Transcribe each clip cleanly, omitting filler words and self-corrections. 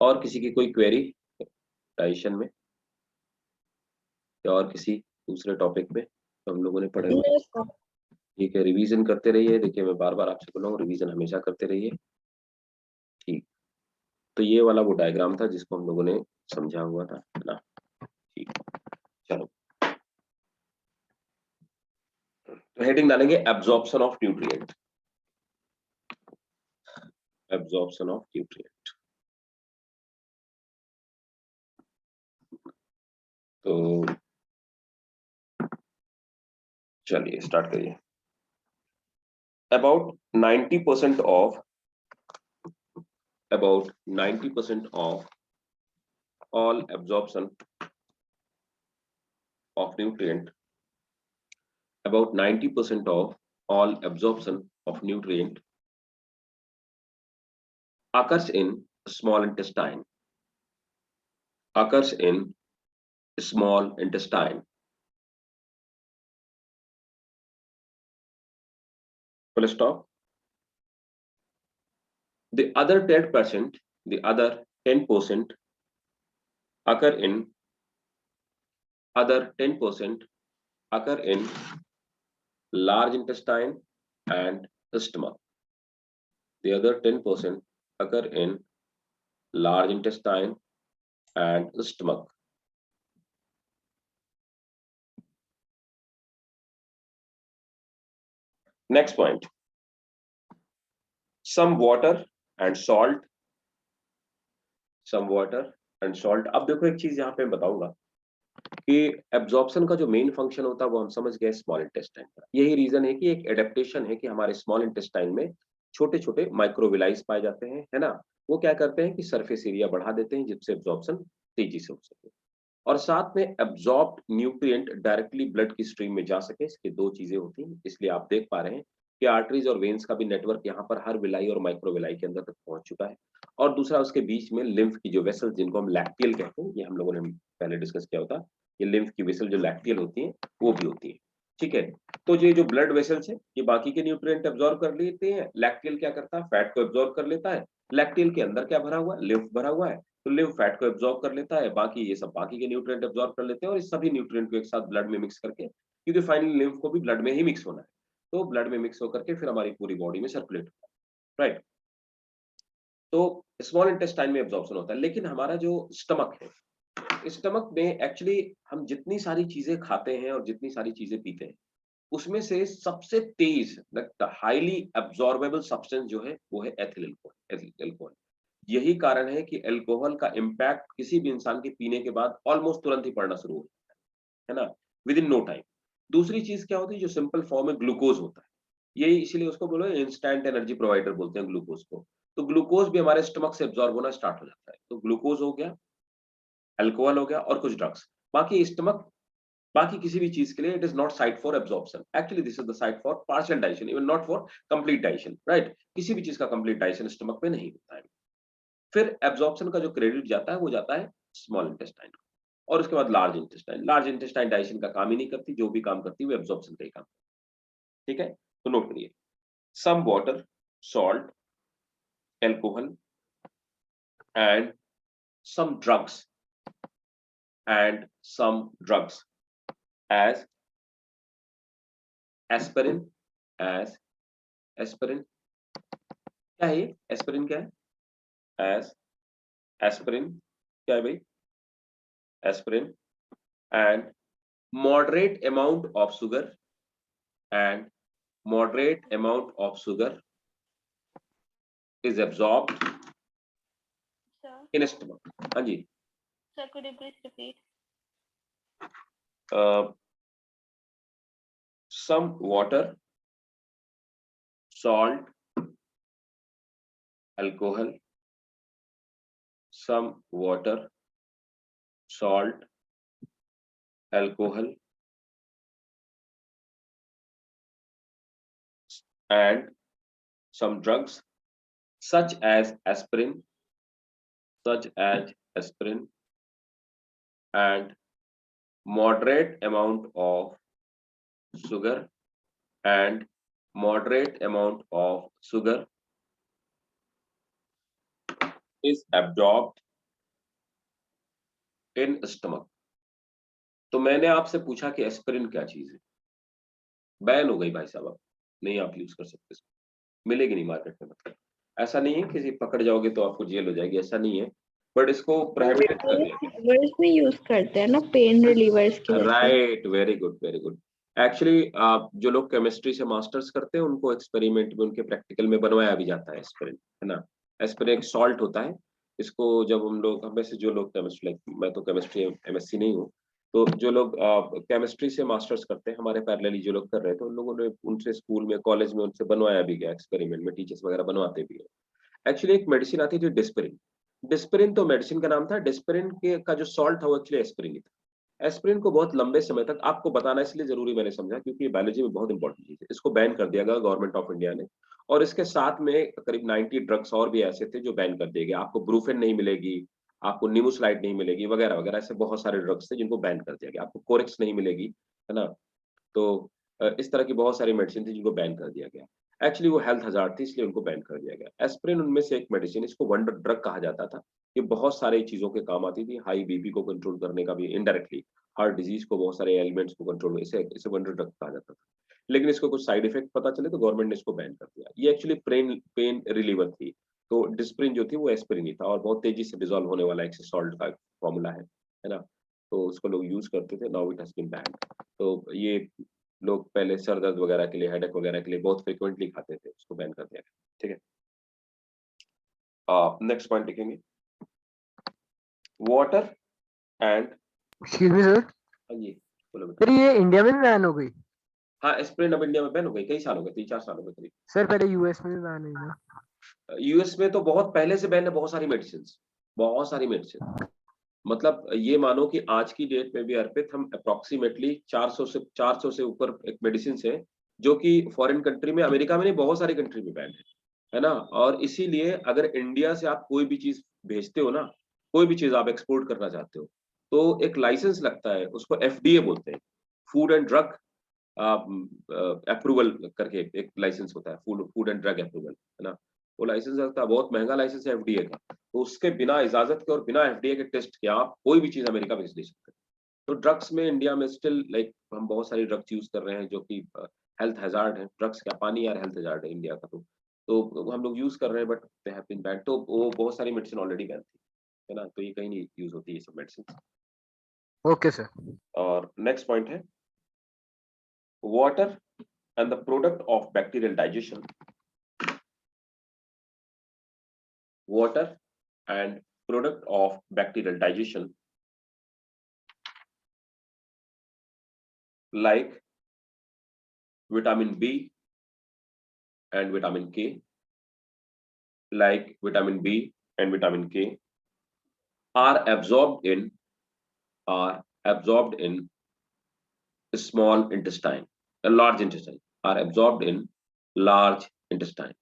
और किसी की कोई क्वेरी डाइजेशन में या और किसी दूसरे टॉपिक में तो हम लोगों ने पढ़े हुए? ठीक है, रिवीजन करते रहिए। देखिए मैं बार बार आपसे बोल रहा हूँ, रिवीजन हमेशा करते रहिए। ठीक, तो ये वाला वो डायग्राम था जिसको हम लोगों ने समझा हुआ था, है ना? ठीक, चलो तो हेडिंग डालेंगे absorption of nutrient. Absorption of nutrient. तो चलिए स्टार्ट करिए। about 90% of about 90% of all absorption of nutrient about 90% of all absorption of nutrient occurs in small intestine occurs in small intestine. Full stop. The other 10% the other 10% occur in other 10% occur in large intestine and stomach. The other 10% occur in large intestine and stomach. Next point. Some water and salt. Some water and salt. अब देखो एक चीज यहाँ पे मैं बताऊंगा कि absorption का जो मेन फंक्शन होता है वो हम समझ गए स्मॉल इंटेस्टाइन का। यही रीजन है कि एक एडेप्टेशन है कि हमारे स्मॉल इंटेस्टाइन में छोटे छोटे माइक्रोविलाइज पाए जाते हैं, है ना? वो क्या करते हैं कि सरफेस एरिया बढ़ा देते हैं जिससे एब्जॉर्प्शन तेजी से हो सके और साथ में एब्जॉर्ब्ड न्यूट्रिएंट डायरेक्टली ब्लड की स्ट्रीम में जा सके। इसकी दो चीजें होती हैं, इसलिए आप देख पा रहे हैं कि आर्टरीज और वेन्स का भी नेटवर्क यहाँ पर हर विलाई और माइक्रोविलाई के अंदर तक पहुंच चुका है। और दूसरा उसके बीच में लिम्फ की जो वेसल्स जिनको हम लैक्टियल कहते हैं, ये हम लोगों ने पहले डिस्कस किया होता, ये लिम्फ की वेसल जो लैक्टियल होती है वो भी होती है। ठीक है, तो ये जो ब्लड वेसल्स है ये बाकी के न्यूट्रिएंट एब्जॉर्ब कर लेते हैं। लैक्टियल क्या करता है? फैट को एब्जॉर्ब कर लेता है। लैक्टियल के अंदर क्या भरा हुआ है? लिम्फ भरा हुआ है, तो लिम्फ फैट को एब्जॉर्ब कर लेता है, बाकी ये सब बाकी के न्यूट्रिएंट एब्जॉर्ब कर लेते हैं और इस सभी न्यूट्रिएंट को एक साथ ब्लड में मिक्स करके, क्योंकि फाइनली लिम्फ को भी ब्लड में ही मिक्स होना है, तो ब्लड में मिक्स होकर के फिर हमारी पूरी बॉडी में सर्कुलेट होता है, राइट? तो स्मॉल इंटेस्टाइन में एब्जॉर्प्शन होता है। लेकिन हमारा जो स्टमक है, स्टमक में एक्चुअली हम जितनी सारी चीजें खाते हैं और जितनी सारी चीजें पीते हैं उसमें से सबसे तेज हाईली एब्जॉर्बेबल सब्सटेंस जो है वो है एथिल अल्कोहल। यही कारण है कि अल्कोहल का इम्पैक्ट किसी भी इंसान के पीने के बाद ऑलमोस्ट तुरंत ही पड़ना शुरू हो जाता है ना, विद इन नो टाइम। दूसरी चीज क्या होती है? जो सिंपल फॉर्म में ग्लूकोज होता है, यही इसीलिए उसको बोलो इंस्टेंट एनर्जी प्रोवाइडर बोलते हैं ग्लूकोज को। तो ग्लूकोज भी हमारे स्टमक से एब्जॉर्ब होना स्टार्ट हो जाता है। तो ग्लूकोज हो गया, अल्कोहल हो गया और कुछ ड्रग्स। बाकी स्टमक बाकी किसी भी चीज के लिए it is not site for absorption, actually this is the site for partial digestion, even not for complete digestion, right? किसी भी चीज का कंप्लीट डाइजेशन स्टमक में नहीं होता है। फिर एब्जॉर्प्शन का जो क्रेडिट जाता है वो जाता है स्मॉल इंटेस्टाइन को और उसके बाद large intestine. Large intestine digestion का काम ही नहीं करती, जो भी काम करती है वो एब्जॉर्प्शन का ही काम करती है। ठीक है, तो नोट करिए, some water, salt, alcohol and some drugs and some drugs as aspirin, as aspirin. क्या है ये? एस्पिरिन क्या है? एज एस्पिरिन क्या है भाई? Aspirin and moderate amount of sugar and moderate amount of sugar is absorbed Sir, in stomach. हाँ जी, sir, could you please repeat? some water, salt, alcohol, some water, salt, alcohol and some drugs such as aspirin, and moderate amount of sugar and moderate amount of sugar is absorbed in stomach. तो मैंने आपसे पूछा कि aspirin क्या चीज है, ban हो गई भाई साहब, अब नहीं आप यूज कर सकते इसको, मिलेगी नहीं मार्केट में। मतलब ऐसा नहीं है किसी पकड़ जाओगे तो आपको जेल हो जाएगी, ऐसा नहीं है, बट इसको प्रोहिबिटेड कर दिया। रिलीवर्स में यूज करते हैं ना, पेन रिलीवर्स की वजह से। Right, very good very good. Actually जो लोग केमिस्ट्री से मास्टर्स करते हैं उनको एक्सपेरिमेंट में, उनके प्रैक्टिकल में बनवाया भी जाता है एस्पिरिन, है ना। एस्पिरिन एक सॉल्ट होता है, इसको जब हम लोग, हम में से जो लोग केमिस्ट्री, मैं तो केमिस्ट्री एमएससी नहीं हूँ, तो जो लोग केमिस्ट्री से मास्टर्स करते हैं, हमारे पैरेलली जो लोग कर रहे थे, उन लोगों ने उनसे स्कूल में कॉलेज में उनसे बनवाया भी गया एक्सपेरिमेंट में, टीचर्स वगैरह बनवाते भी है। एक्चुअली एक मेडिसिन आती थी डिस्पेरिन। डिस्पेरिन तो मेडिसिन का नाम था, डिस्पेरिन के का जो सॉल्ट था वो एक्चुअली एस्पिरिन ही था। एस्पिरिन को बहुत लंबे समय तक, आपको बताना इसलिए जरूरी मैंने समझा क्योंकि ये बायोलॉजी में बहुत इंपॉर्टेंट चीज है, इसको बैन कर दिया गया गवर्नमेंट ऑफ इंडिया ने। और इसके साथ में करीब 90 ड्रग्स और भी ऐसे थे जो बैन कर दिए गए। आपको ब्रूफेन नहीं मिलेगी, आपको निमोसलाइड नहीं मिलेगी, वगैरह वगैरह, ऐसे बहुत सारे ड्रग्स थे जिनको बैन कर दिया गया। आपको कोरेक्स नहीं मिलेगी, है ना। तो इस तरह की बहुत सारी मेडिसिन थी जिनको बैन कर दिया गया। एक्चुअली वो हेल्थ हजार्ड थी, इसलिए उनको बैन कर दिया गया। एस्पिरिन उनमें से एक मेडिसिन, इसको वंडर ड्रग कहा जाता था। ये बहुत सारी चीजों के काम आती थी, हाई बीपी को कंट्रोल करने का भी इनडायरेक्टली, हार्ट डिजीज को, बहुत सारे एलिमेंट्स को कंट्रोल, इसे इसे वंडर ड्रग कहा जाता था। लेकिन इसको कुछ साइड इफेक्ट पता चले तो गवर्नमेंट ने इसको बैन कर दिया। ये एक्चुअली पेन रिलीवर थी। तो डिस्प्रिन जो थी वो एस्पिरिन ही था, और बहुत तेजी से डिजोल्व होने वाला एक सॉल्ट का फॉर्मूला है ना। तो उसको लोग यूज करते थे, now it has been banned. तो ये लोग पहले सर दर्द वगैरह के लिए, हेडेक वगैरह के लिए बहुत फ्रिक्वेंटली खाते थे, उसको बैन कर दिया गया। ठीक है, नेक्स्ट पॉइंट लिखेंगे, water and, excuse me sir, हाँ जी बोलो बेटा। सर ये इंडिया में भी बैन हो गई? हाँ, एस्पिरिन अब इंडिया में बैन हो गई, कई साल हो गए, 3-4 साल हो गए करीब। सर पहले यूएस में भी बैन हुई ना? यूएस में तो बहुत पहले से बैन है, बहुत सारी मेडिसिन, बहुत सारी मेडिसिन। मतलब ये मानो कि आज की डेट में भी अर्पित, हम अप्रोक्सीमेटली 400 से ऊपर एक मेडिसिन है जो कि फॉरेन कंट्री में, अमेरिका में नहीं, बहुत सारी कंट्री में बैन है ना। और इसीलिए अगर इंडिया से आप कोई भी चीज भेजते हो ना, कोई भी चीज आप एक्सपोर्ट करना चाहते हो, तो एक लाइसेंस लगता है, उसको एफडीए बोलते हैं, फूड एंड ड्रग अप्रूवल करके एक लाइसेंस होता है, फूड एंड ड्रग अप्रूवल, है ना। वो लाइसेंस होता है, बहुत महंगा लाइसेंस है एफडीए का। तो उसके बिना इजाजत के और बिना एफडीए के टेस्ट के आप कोई भी चीज अमेरिका भेज दे सकते हैं। तो ड्रग्स में इंडिया में स्टिल लाइक हम बहुत सारी ड्रग्स यूज कर रहे हैं जो कि हेल्थ हैजार्ड है। ड्रग्स क्या, पानी यार हेल्थ हैजार्ड है इंडिया का। तो हम लोग यूज कर रहे हैं, but they have been ban. तो वो बहुत सारी मेडिसिन ऑलरेडी बैन थी, है ना। तो ये कहीं नहीं यूज होती ये सब मेडिसिन। Okay sir. और नेक्स्ट पॉइंट है, water and the product of bacterial digestion, water and product of bacterial digestion like vitamin B and vitamin K, like vitamin B and vitamin K are absorbed in small intestine, large intestine, are absorbed in large intestine.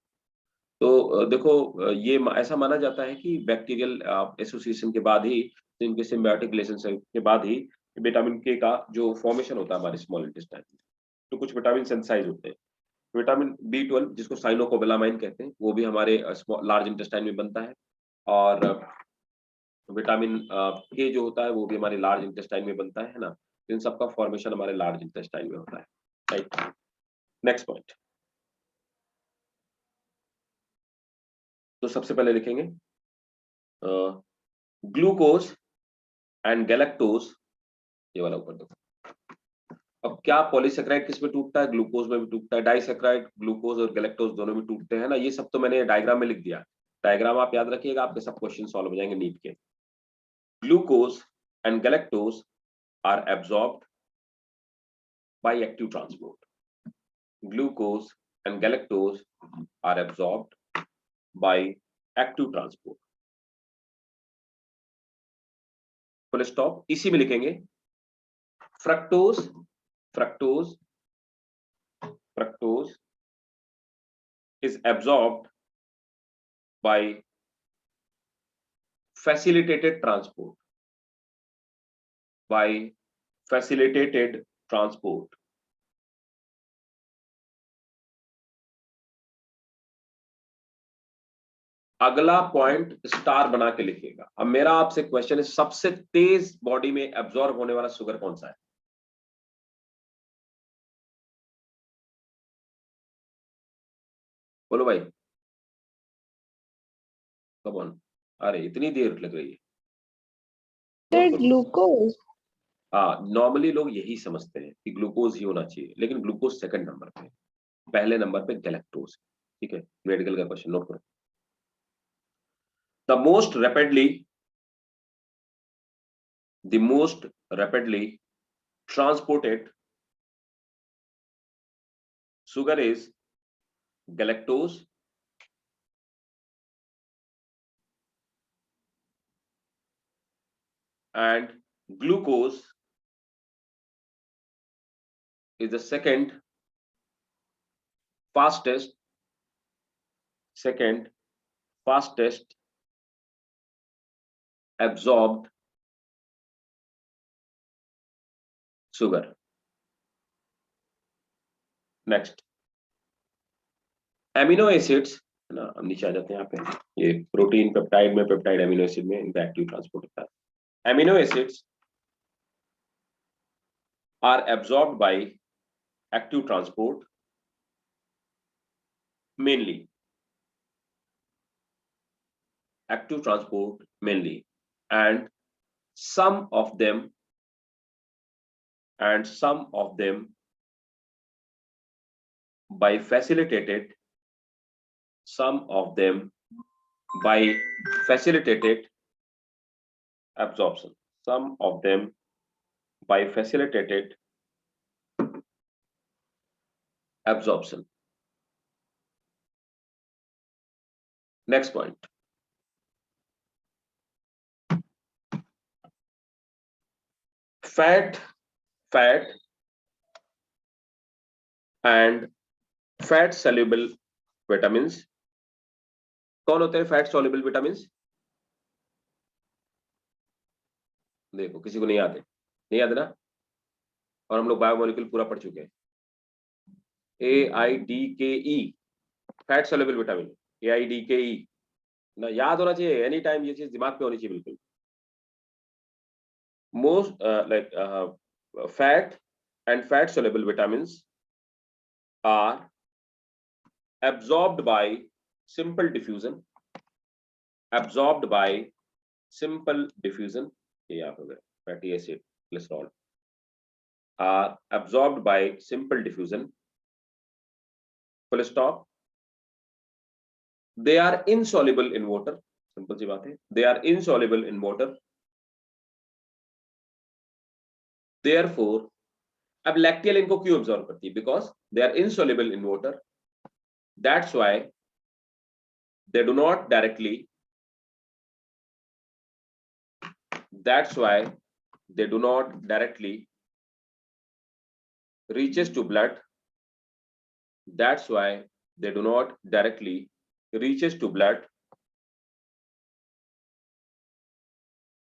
तो देखो, ये ऐसा माना जाता है कि bacterial association के बाद ही, इनके सिम्बायोटिक रिलेशनशिप के बाद ही विटामिन के का जो फॉर्मेशन होता है हमारे स्मॉल इंटेस्टाइन में। तो कुछ विटामिन सिंथेसाइज होते हैं। विटामिन B12 जिसको साइनोकोबालामाइन कहते हैं, वो भी हमारे लार्ज इंटेस्टाइन में बनता है। और विटामिन के जो होता है वो भी हमारे लार्ज इंटेस्टाइन में बनता है ना। इन सबका फॉर्मेशन हमारे लार्ज इंटेस्टाइन में होता है, राइट। नेक्स्ट पॉइंट, तो सबसे पहले लिखेंगे ग्लूकोज एंड गैलेक्टोज, ये वाला ऊपर देखो। अब क्या पॉलीसेक्राइड किस में टूटता है, ग्लूकोज में भी टूटता है। डाइसेक्राइड ग्लूकोज और गैलेक्टोज दोनों में टूटते हैं ना। ये सब तो मैंने डायग्राम में लिख दिया, डायग्राम आप याद रखिएगा, आपके सब क्वेश्चन सॉल्व हो जाएंगे नीट के। Glucose and galactose are absorbed by active transport. Glucose and galactose are absorbed by active transport, full stop. इसी में लिखेंगे fructose, fructose fructose is absorbed by facilitated transport, by facilitated transport. अगला point star बना के लिखिएगा। अब मेरा आपसे क्वेश्चन है, सबसे तेज बॉडी में एब्जॉर्ब होने वाला शुगर कौन सा है? बोलो भाई, कम ऑन। अरे इतनी देर लग रही है। Sir glucose. हाँ, नॉर्मली लोग यही समझते हैं कि ग्लूकोज ही होना चाहिए, लेकिन ग्लूकोज सेकंड नंबर पे, पहले नंबर पे गैलेक्टोज। ठीक है, मेडिकल का क्वेश्चन नोट करो। the most rapidly transported sugar is galactose, and glucose is the fastest second fastest absorbed sugar. Next, amino acids है ना। अब नीचे आ जाते हैं यहाँ पे, ये प्रोटीन पेप्टाइड में, पेप्टाइड एमिनो एसिड में इनका एक्टिव ट्रांसपोर्ट होता है। Amino acids are absorbed by active transport mainly and some of them by facilitated absorption, some of them by facilitated absorption. Next point, fat and fat soluble vitamins. कौन होते हैं fat soluble vitamins? देखो किसी को नहीं आते ना, और हम लोग बायोमोलिक्यूल पूरा पढ़ चुके हैं। AIDKE fat soluble vitamin, AIDKE ना याद होना चाहिए, एनी टाइम ये चीज दिमाग पे होनी चाहिए बिल्कुल। Most fat and fat soluble vitamins are absorbed by simple diffusion, ये यहाँ पे fatty acid, cholesterol are absorbed by simple diffusion, full stop. They are insoluble in water, simple सी बात है, they are insoluble in water, therefore अब lacteal इनको क्यों absorb करती है? Because they are insoluble in water, that's why they do not directly reaches to blood,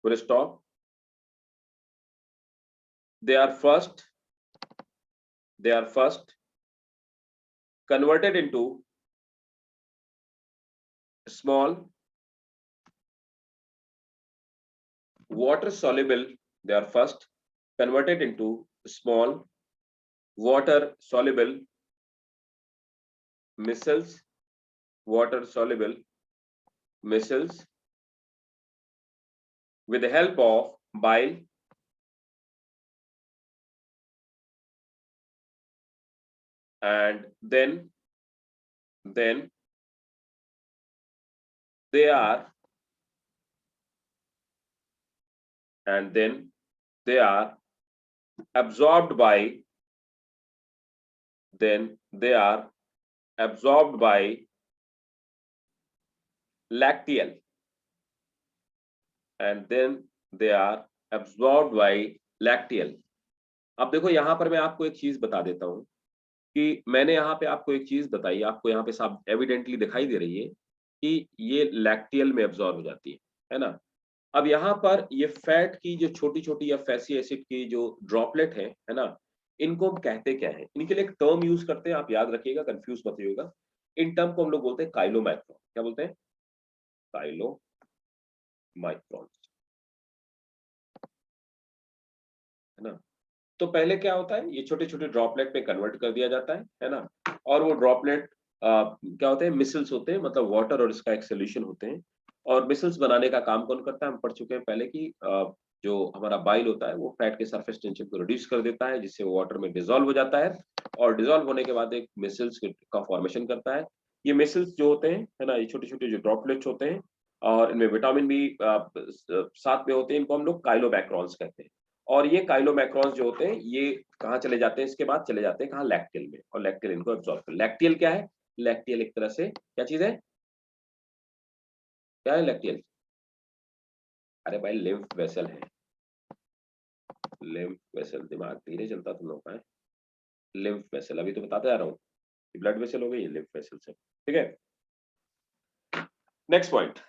full stop. They are first converted into small water soluble micelles with the help of bile and then they are absorbed by lacteal, अब देखो यहां पर मैं आपको एक चीज बता देता हूं कि मैंने यहाँ पे आपको एक चीज बताई, आपको यहाँ पे साफ एविडेंटली दिखाई दे रही है कि ये लैक्टियल में एब्जॉर्ब हो जाती है ना। अब यहाँ पर ये फैट की जो छोटी छोटी या फैटी एसिड की जो ड्रॉपलेट है ना, इनको हम कहते क्या है? इनके लिए एक टर्म यूज करते हैं, आप याद रखिएगा, कंफ्यूज मत होइएगा। इन टर्म को हम लोग बोलते हैं काइलोमैक्रो। क्या बोलते हैं? काइलोमाइक्रॉन्स, है ना। तो पहले क्या होता है, ये छोटे छोटे ड्रॉपलेट में कन्वर्ट कर दिया जाता है ना। और वो ड्रॉपलेट क्या होते हैं, मिसल्स होते हैं, मतलब वाटर और इसका एक सोल्यूशन होते हैं। और मिसल्स बनाने का काम कौन करता है, हम पढ़ चुके हैं पहले कि जो हमारा बाइल होता है वो फैट के सरफेस टेंशन को रिड्यूस कर देता है, जिससे वो वाटर में डिसॉल्व हो जाता है। और डिसॉल्व होने के बाद एक मिसल्स का फॉर्मेशन करता है। ये मिसल्स जो होते हैं, है ना, ये छोटे छोटे जो ड्रॉपलेट्स होते हैं, और इनमें विटामिन भी साथ में होते हैं, इनको हम लोग काइलोमैक्रॉन्स कहते हैं। और ये काइलोमैक्रॉन्स जो होते हैं ये कहाँ चले जाते हैं, इसके बाद चले जाते हैं कहाँ, लैक्टियल में, और लैक्टियल इनको एब्जॉर्ब कर। लैक्टियल क्या है, लैक्टियल एक तरह से क्या चीज है, क्या है लैक्टियल? अरे भाई लिम्फ वेसल है, लिम्फ वेसल। दिमाग धीरे चलता तुम लोग का है। लिम्फ वेसल अभी तो बताते जा रहा हूँ, ब्लड वेसल हो गई, लिम्फ वेसल से, ठीक है। Next point,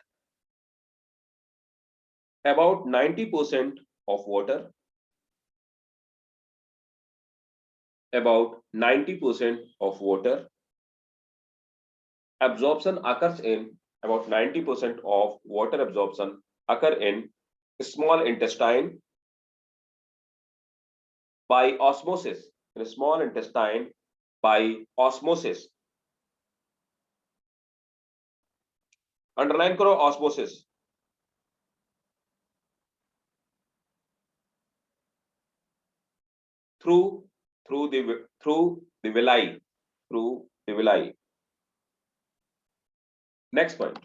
about 90% of water, about 90% of water absorption occurs in, about 90% of water absorption occur in small intestine by osmosis, in small intestine by osmosis. Underline करो osmosis. through the villi, through the villi. Next point,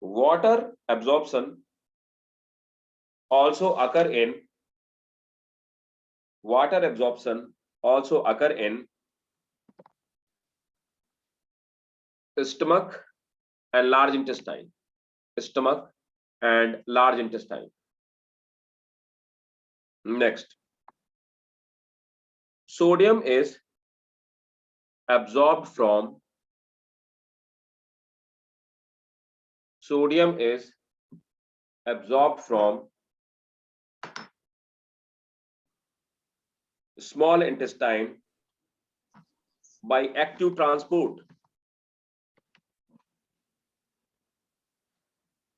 water absorption also occur in, water absorption also occur in stomach and large intestine, stomach and large intestine. Next, sodium is absorbed from, sodium is absorbed from small intestine by active transport.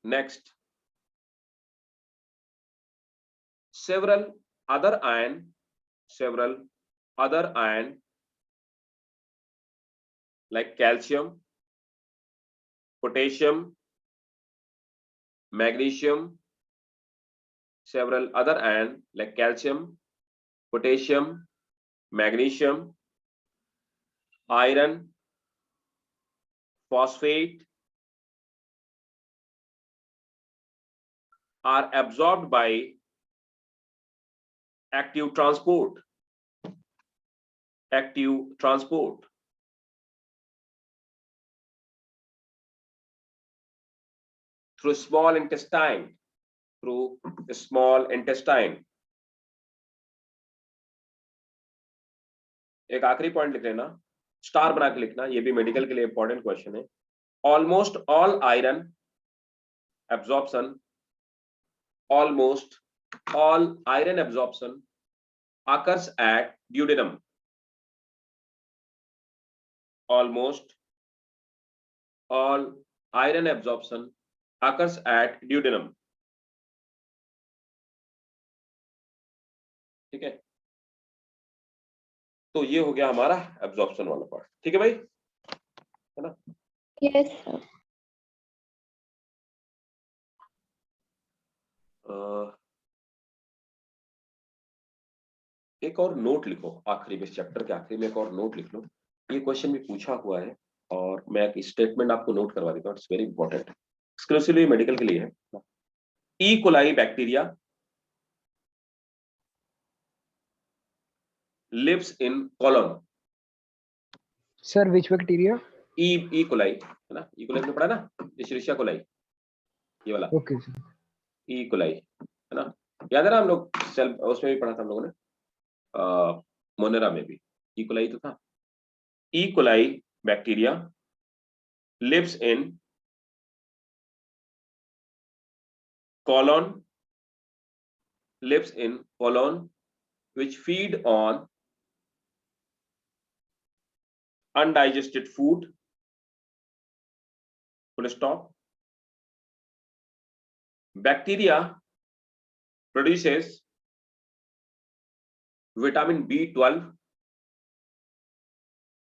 Next, several other ion like calcium, potassium, magnesium, several other ion like calcium, potassium, magnesium, iron, phosphate are absorbed by active transport, through small intestine, through small intestine. एक आखिरी point लिख लेना, star बना के लिखना, ये भी medical के लिए इंपॉर्टेंट क्वेश्चन है। Almost all iron absorption, almost all iron absorption occurs at duodenum. Almost all iron absorption occurs at duodenum. ठीक है, तो ये हो गया हमारा एब्जॉर्प्शन वाला पार्ट, ठीक है भाई, है ना। Yes, sir. एक और नोट लिखो आखिरी में, इस चैप्टर के आखिरी में एक और नोट लिख लो। ये क्वेश्चन भी पूछा हुआ है और मैं एक स्टेटमेंट आपको नोट करवा देता हूँ, it's very important, exclusively medical के लिए है। E coli bacteria lives in colon. Sir which bacteria? E coli, है ना, ई कोलाई में पढ़ा ना, एशेरिशिया कोलाई, ये वाला ओके सर। ई कोलाई, है ना, याद है ना, हम लोग सेल उसमें भी पढ़ा था हम लोगों ने, मोनेरा में भी ई कोलाई तो था। E coli bacteria lives in colon, lives in colon, which feed on undigested food, full stop, bacteria produces vitamin B12,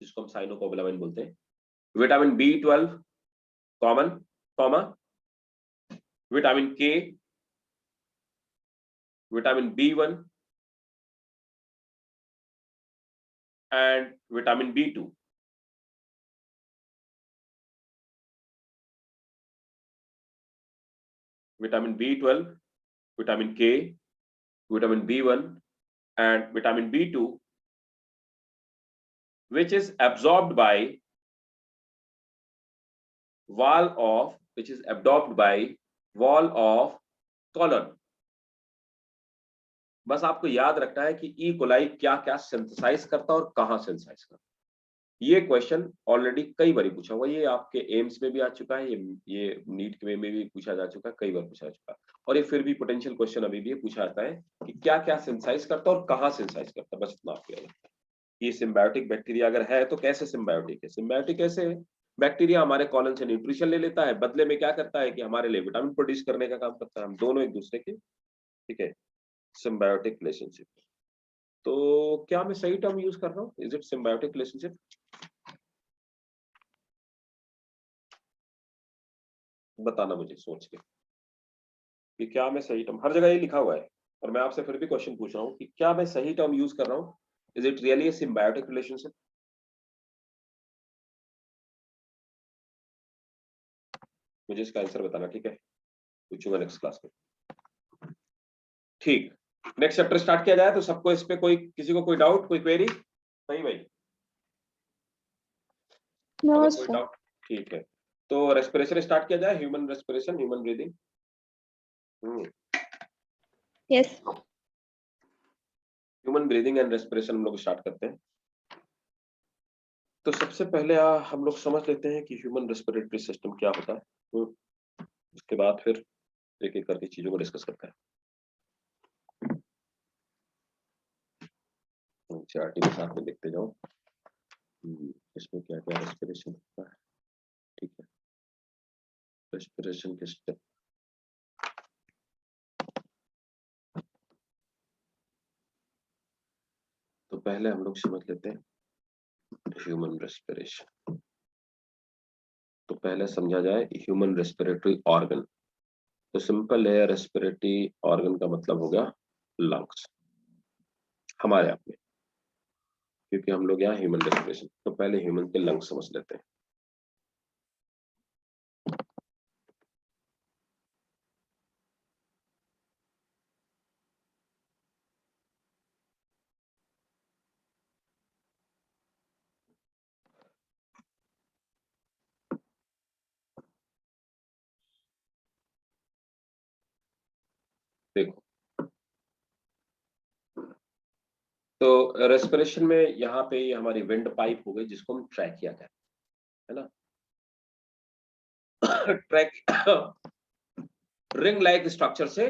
जिसको हम साइनोकोबालामाइन बोलते हैं, vitamin B12 common, comma vitamin K, vitamin B1 and vitamin B2. Vitamin B12, vitamin K, vitamin B1 and vitamin B2, which is absorbed by wall of colon. बस आपको याद रखना है कि ई कोलाई क्या क्या सिंथेसाइज करता है और कहां सिंथेसाइज करता है। ये क्वेश्चन ऑलरेडी कई बार पूछा हुआ, ये आपके एम्स में भी आ चुका है, ये नीट में भी पूछा जा चुका है, कई बार पूछा जा चुका है, और ये फिर भी पोटेंशियल क्वेश्चन अभी भी पूछा जाता है कि क्या क्या सिंथेसाइज करता है और कहां सिंथेसाइज करता है। बस इतना आपको याद रखना है। ये सिम्बायोटिक बैक्टीरिया अगर है तो कैसे सिम्बायोटिक है? सिम्बायोटिक कैसे है? बैक्टीरिया हमारे कॉलन से न्यूट्रिशन ले लेता है, बदले में क्या करता है कि हमारे लिए विटामिन प्रोड्यूस करने का काम करता है। हम दोनों एक दूसरे के, ठीक है, सिम्बायोटिक रिलेशनशिप। तो क्या मैं सही टर्म यूज कर रहा हूँ? Is it symbiotic relationship? बताना मुझे सोच के कि क्या मैं सही टर्म, हर जगह ये लिखा हुआ है और मैं आपसे फिर भी क्वेश्चन पूछ रहा हूँ कि क्या मैं सही टर्म यूज कर रहा हूँ? Is it really a symbiotic relationship? मुझे इसका आंसर बताना, ठीक है? पूछूंगा नेक्स्ट क्लास में। ठीक, नेक्स्ट चैप्टर स्टार्ट किया जाए तो सबको इस पे कोई, किसी को कोई डाउट, कोई क्वेरी? नहीं भाई? नो कोई सर। डाउट? ठीक है, तो रेस्पिरेशन स्टार्ट किया जाए, human respiration, human breathing. Yes. Human breathing and respiration हम लोग स्टार्ट करते हैं। तो सबसे पहले हम लोग समझ लेते हैं कि ह्यूमन रेस्पिरेटरी सिस्टम क्या होता है, उसके बाद फिर एक एक करके चीजों को डिस्कस करते हैं। चार्ट के साथ में देखते जाओ इसमें क्या क्या रेस्पिरेशन होता है, ठीक है? रेस्पिरेशन के स्टेप, तो पहले हम लोग समझ लेते हैं ह्यूमन रेस्पिरेशन। तो पहले समझा जाए ह्यूमन रेस्पिरेटरी ऑर्गन। तो सिंपल है, रेस्पिरेटरी ऑर्गन का मतलब हो गया लंग्स हमारे आप में, क्योंकि हम लोग यहाँ ह्यूमन रेस्पिरेशन। तो पहले ह्यूमन के लंग्स समझ लेते हैं। देखो, तो रेस्पिरेशन में यहाँ पे ये हमारी विंड पाइप हो गई, जिसको हम ट्रैकिया कहते हैं, है ना? ट्रैक रिंग लाइक स्ट्रक्चर से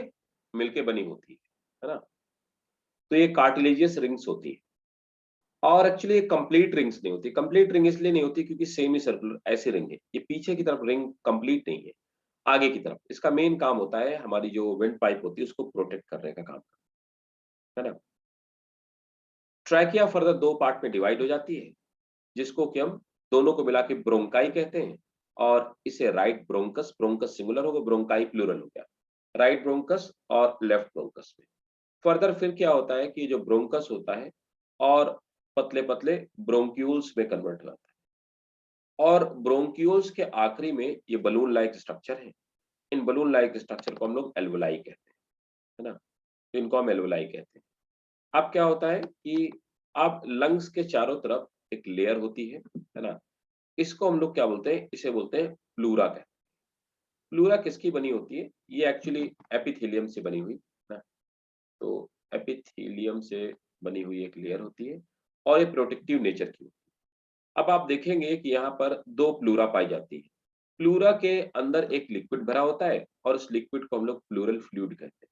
मिलके बनी होती है ना? तो ये कार्टिलेजियस रिंग्स होती है, और एक्चुअली ये कंप्लीट रिंग्स नहीं होती। कंप्लीट रिंग इसलिए नहीं होती क्योंकि सेमी सर्कुलर ऐसी रिंग है, ये पीछे की तरफ रिंग कंप्लीट नहीं है, आगे की तरफ। इसका मेन काम होता है, हमारी जो विंड पाइप होती है उसको प्रोटेक्ट करने का काम, है ना? ट्रैकिया फर्दर दो पार्ट में डिवाइड हो जाती है, जिसको कि हम दोनों को मिला के ब्रोंकाई कहते हैं, और इसे राइट ब्रोंकस, ब्रोंकस सिंगुलर हो गया, ब्रोंकाई प्लूरल हो गया, राइट ब्रोंकस और लेफ्ट ब्रोंकस में। फर्दर फिर क्या होता है कि जो ब्रोंकस होता है और पतले पतले ब्रोंक्यूल्स में कन्वर्ट हो जाता है, और ब्रोंक्यूल्स के आखिरी में ये बलून लाइक स्ट्रक्चर है। इन बलून लाइक स्ट्रक्चर को हम लोग एल्वोलाई कहते हैं, है ना? इनको हम एल्वोलाई कहते हैं। अब क्या होता है कि अब लंग्स के चारों तरफ एक लेयर होती है ना? इसको हम लोग क्या बोलते हैं? इसे बोलते हैं प्लूरा कहते हैं। प्लूरा किसकी बनी होती है? ये एक्चुअली एपिथेलियम से बनी हुई ना, तो एपिथेलियम से बनी हुई एक लेयर होती है, और ये प्रोटेक्टिव नेचर की होती है। अब आप देखेंगे कि यहाँ पर दो प्लूरा पाई जाती है। प्लूरा के अंदर एक लिक्विड भरा होता है, और उस लिक्विड को हम लोग प्लूरल फ्लूइड कहते हैं।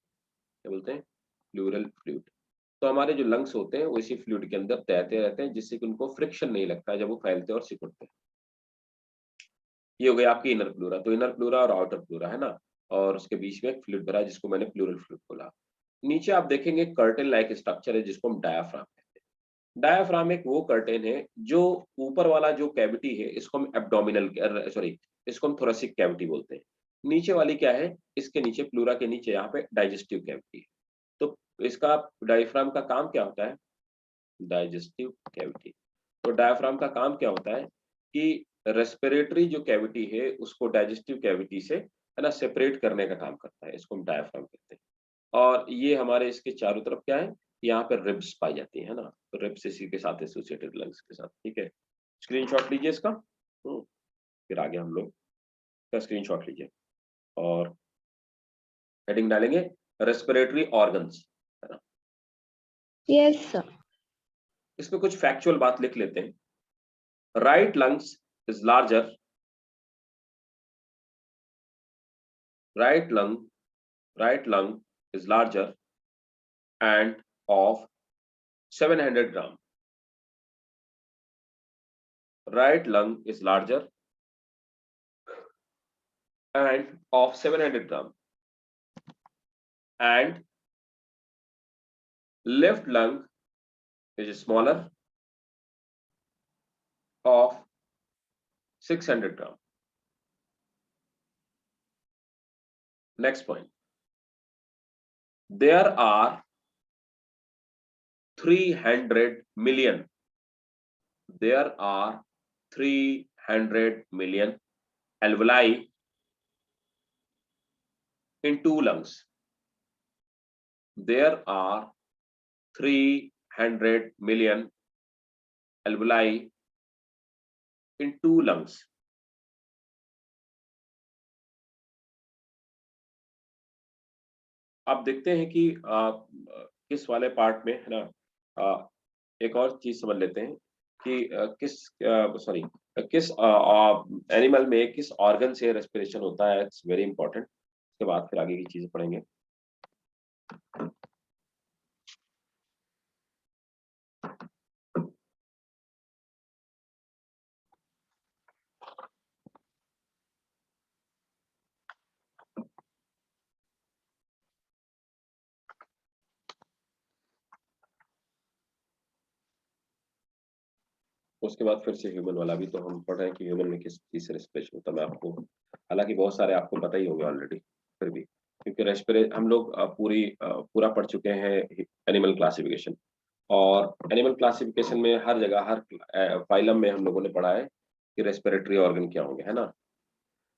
क्या बोलते हैं? Pleural fluid. तो हमारे जो लंग्स होते हैं वो इसी फ्लूइड के अंदर तैरते रहते हैं, जिससे कि उनको फ्रिक्शन नहीं लगता है जब वो फैलते हैं और सिकुड़ते हैं। ये हो गया आपकी इनर प्लूरा। तो इनर प्लूरा और आउटर प्लूरा, है ना? और उसके बीच में एक फ्लूइड भरा है जिसको मैंने प्लूरल फ्लूइड बोला। नीचे आप देखेंगे कर्टेन लाइक स्ट्रक्चर है जिसको हम डायाफ्राम कहते हैं। डायाफ्राम एक वो कर्टेन है जो ऊपर वाला जो कैविटी है इसको हम एब्डोमिनल सॉरी इसको हम थोरेसिक कैविटी बोलते हैं। नीचे वाली क्या है, इसके नीचे प्लूरा के नीचे यहाँ पे डाइजेस्टिव कैविटी है। तो इसका डायफ्राम का काम क्या होता है, डाइजेस्टिव कैविटी। तो डायफ्राम का काम क्या होता है कि रेस्पिरेटरी जो कैविटी है उसको डाइजेस्टिव कैविटी से है ना सेपरेट करने का काम करता है, इसको हम डायफ्राम कहते हैं। और ये हमारे इसके चारों तरफ क्या है, यहाँ पर रिब्स पाई जाती है ना, तो रिब्स इसी के साथ एसोसिएटेड लंग्स के साथ। ठीक है, स्क्रीनशॉट लीजिए इसका। फिर आगे हम लोग का स्क्रीनशॉट लीजिए और हेडिंग डालेंगे रेस्पिरेटरी ऑर्गन्स, है ना। Yes sir. इसमें कुछ फैक्चुअल बात लिख लेते हैं। Right lungs is larger, right lung is larger and of 700 gram. Right lung is larger and of 700 gram, and left lung is smaller of 600 gram. Next point. There are 300 million. There are 300 million alveoli in two lungs. There are 300 million alveoli in two lungs. आप देखते हैं कि किस वाले part में है ना, एक और चीज समझ लेते हैं कि किस एनिमल में किस ऑर्गन से रेस्पिरेशन होता है, इट्स वेरी इंपॉर्टेंट। उसके बाद फिर आगे की चीजें पढ़ेंगे। उसके बाद फिर से ह्यूमन वाला भी तो हम पढ़ रहे हैं कि ह्यूमन में किस चीज से रेस्पिरेशन होता है। मैं आपको हालांकि बहुत सारे आपको पता ही होंगे ऑलरेडी, फिर भी क्योंकि हम लोग पूरा पढ़ चुके हैं एनिमल क्लासिफिकेशन। और एनिमल क्लासिफिकेशन में हर जगह हर फाइलम में हम लोगों ने पढ़ा है कि रेस्पिरेटरी ऑर्गन क्या होंगे, है ना।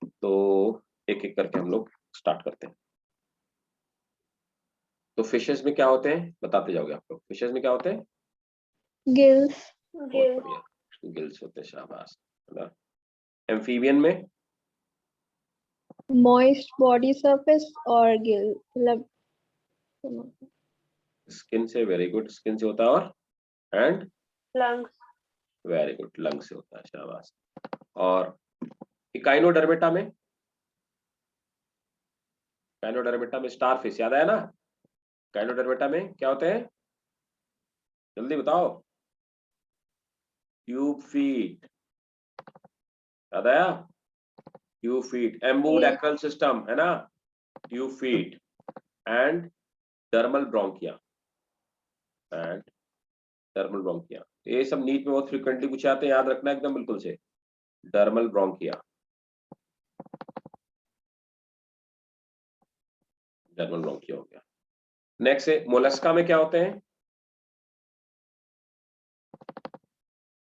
तो एक एक करके हम लोग स्टार्ट करते हैं। तो फिशेस में क्या होते हैं बताते जाओगे आप लोग। फिशेस में क्या होते हैं, गिल्स। गिल्स होते हैं, शाबाश, है ना। एम्फीबियन में मॉइस्ट बॉडी सरफेस और गिल मतलब स्किन से, वेरी गुड, स्किन से होता है। और and lungs, very good, lung से होता है, शाबाश। और इकाइनोडर्मेटा में, इकाइनोडर्मेटा में स्टारफिश याद आया ना। इकाइनोडर्मेटा में क्या होते हैं, जल्दी बताओ। ट्यूब फीट, याद आया, ट्यूब फीट। एम्बूडेक्रल सिस्टम, है ना, tube feet. And dermal branchiae, and dermal branchiae. ये सब नीट में बहुत फ्रीक्वेंटली पूछे जाते हैं, याद रखना एकदम बिल्कुल से। डर्मल ब्रोंकिया, डर्मल ब्रोंकिया हो गया। नेक्स्ट है मोलस्का में क्या होते हैं,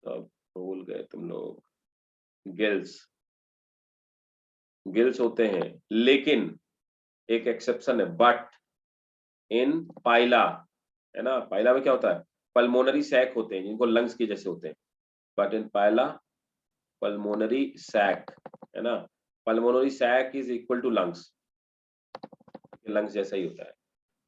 तो भूल गए तुम लोग। गिल्स, गिल्स होते हैं, लेकिन एक एक्सेप्शन है, बट इन पाइला, है ना। पाइला में क्या होता है, पल्मोनरी सैक होते हैं जिनको लंग्स के जैसे होते हैं। But in Pila pulmonary sac, है ना। Pulmonary sac is equal to lungs, lungs जैसा ही होता है।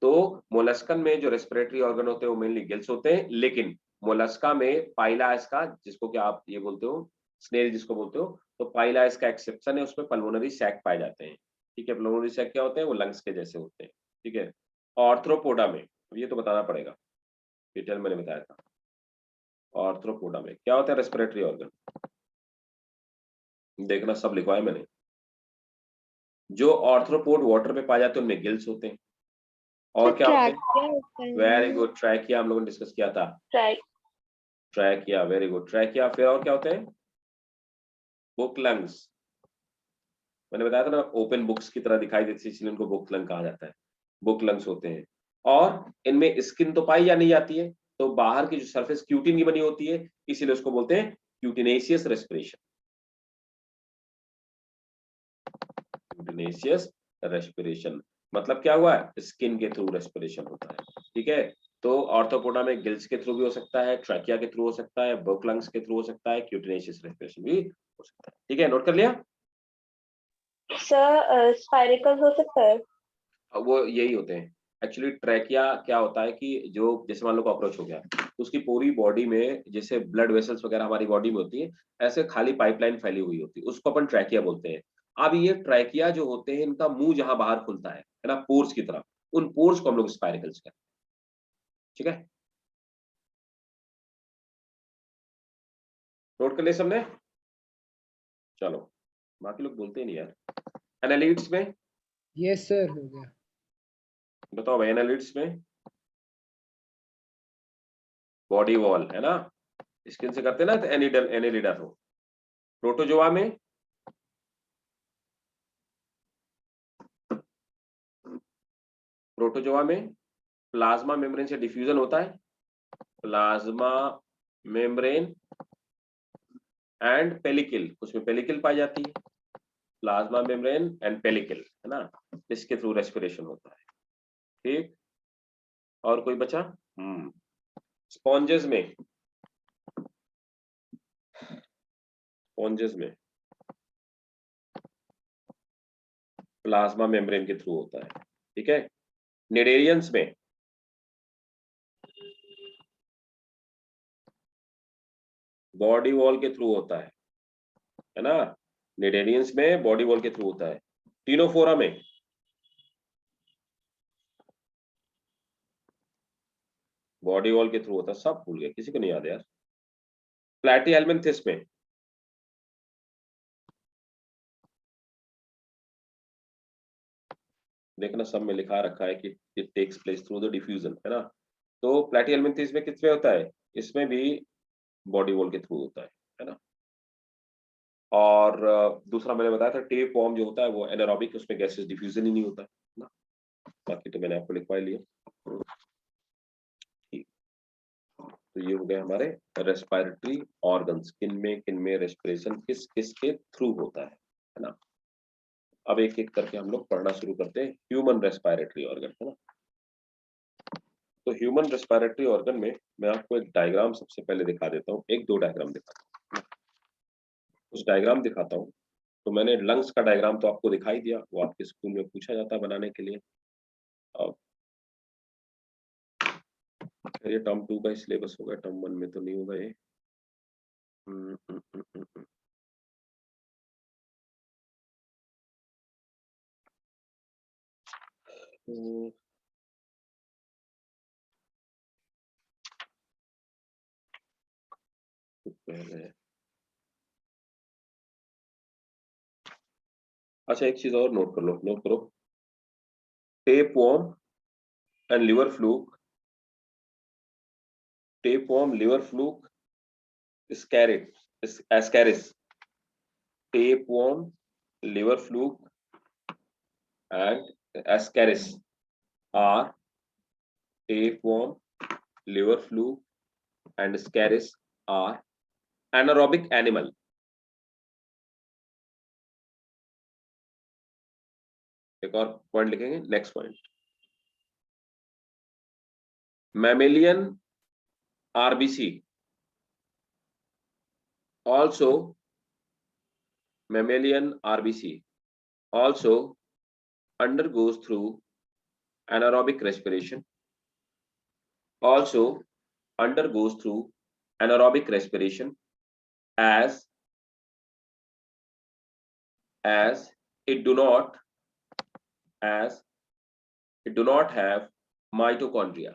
तो मोलस्कन में जो रेस्पिरेटरी ऑर्गन होते हैं वो मेनली गिल्स होते हैं, लेकिन मोलस्का में पाइला इसका, जिसको क्या आप ये बोलते हो, स्नेल जिसको बोलते हो, तो पाइला इसका एक्सेप्शन है, उसमें पल्मोनरी सैक पाए जाते हैं। ठीक है, पल्मोनरी सैक क्या होते हैं, वो लंग्स के जैसे होते हैं। ठीक है। ऑर्थ्रोपोडा में, ये तो बताना पड़ेगा, डिटेल मैंने बताया था। ऑर्थ्रोपोडा में क्या होता है, रेस्पिरेटरी ऑर्गन, देखना सब लिखवाया मैंने। जो ऑर्थ्रोपोड वाटर पे पाए जाते हैं उनमें गिल्स होते हैं। और क्या होते हैं? वेरी गुड, ट्रैकिया हम लोगों ने डिस्कस किया था। Trachea, very good, trachea. फिर और क्या होते हैं? Book lungs. मैंने बताया था ना, ओपन बुक्स की तरह दिखाई देती है, इसलिए इनको बुक लंग कहा जाता है। बुक लंग्स होते हैं। और इनमें स्किन तो पाई या नहीं जाती है, तो बाहर की जो सरफेस क्यूटिन की बनी होती है, इसीलिए उसको बोलते हैं क्यूटिनेशियस रेस्पिरेशन। क्यूटिनेशियस रेस्पिरेशन मतलब क्या हुआ? स्किन के थ्रू रेस्पिरेशन होता है। ठीक है, तो ऑर्थोपोडा में गिल्स के थ्रू भी हो सकता है, ट्रैकिया के थ्रू हो सकता है, बुक लंग्स के थ्रू हो सकता है, क्यूटिनेशियस रेस्पिरेशन भी हो सकता है। ठीक है, नोट कर लिया? सर स्पाइरिकल हो सकता है? वो यही होते हैं एक्चुअली। ट्रैकिया क्या होता है कि जो जैसे मान लो कॉकरोच हो गया, तो उसकी पूरी बॉडी में जैसे ब्लड वेसल्स वगैरह हमारी बॉडी में होती है, ऐसे खाली पाइपलाइन फैली हुई होती है, उसको अपन ट्रैकिया बोलते हैं। अब ये ट्रैकिया जो होते हैं, इनका मुंह जहां बाहर खुलता है ना, पोर्स की तरफ, उन पोर्स को हम लोग स्पाइरिकल्स कहते हैं। ठीक है, नोट कर लिया सबने? चलो, बाकी लोग बोलते ही नहीं यार। एनालिट्स में यस सर, हो गया। बताओ भाई, एनालिट्स में बॉडी वॉल है ना, स्किन से करते हैं ना, तो एनिलिडर हो। प्रोटोजोआ में प्रोटोजोआ में प्लाज्मा मेम्ब्रेन से डिफ्यूजन होता है। प्लाज्मा मेम्ब्रेन एंड पेलिकल, उसमें पेलिकल पाई जाती है। प्लाज्मा मेम्ब्रेन एंड पेलिकल है ना, इसके थ्रू रेस्पिरेशन होता है। ठीक, और कोई बचा? स्पॉन्जेस में प्लाज्मा मेम्ब्रेन के थ्रू होता है। ठीक है, निडेरियंस में बॉडी वॉल के थ्रू होता है ना। निडेरियंस में बॉडी वॉल के थ्रू होता है। टीनोफोरा में बॉडी वॉल के थ्रू होता है। सब भूल गए, किसी को नहीं याद यार। प्लैटीहेल्मिन्थेस में देखना, सब में लिखा रखा है कि it takes place through the diffusion, है ना। तो प्लैटीहेल्मिन्थेस में किस में होता है? इसमें भी बॉडी वॉल के थ्रू होता है ना। और दूसरा मैंने बताया था टेप वॉर्म जो होता है वो एनारोबिक, उसमें गैसेस डिफ्यूजन ही नहीं होता है ना। बाकी तो मैंने आपको लिखवा लिया। ठीक, तो ये हो गए हमारे रेस्पिरेटरी ऑर्गन्स, किन में रेस्पिरेशन किस किस के थ्रू होता है ना। अब एक एक करके हम लोग पढ़ना शुरू करते हैं। ह्यूमन रेस्पिरेटरी ऑर्गन, है ना। तो ह्यूमन रेस्पिरेटरी ऑर्गन में मैं आपको एक डायग्राम सबसे पहले दिखा देता हूँ, एक दो डायग्राम दिखाता हूँ। उस डायग्राम दिखाता हूँ। तो मैंने लंग्स का डायग्राम तो आपको दिखाई दिया, वो आपके स्कूल में पूछा जाता है बनाने के लिए। अब ये टर्म 2 का सिलेबस होगा, टर्म 1 में तो नहीं होगा ये। हम्म, हम्म, हम्म, हम्म, हम्म। पहले अच्छा, एक चीज और नोट कर लो, नोट करो। Tapeworm and liver fluke, tapeworm, liver fluke, Ascaris, tapeworm, liver fluke and ascaris are tapeworm, liver fluke and ascaris are anaerobic animal। एक और पॉइंट लिखेंगे, next point, mammalian RBC also mammalian RBC also undergoes through anaerobic respiration, also undergoes through anaerobic respiration as it do not as it do not have mitochondria।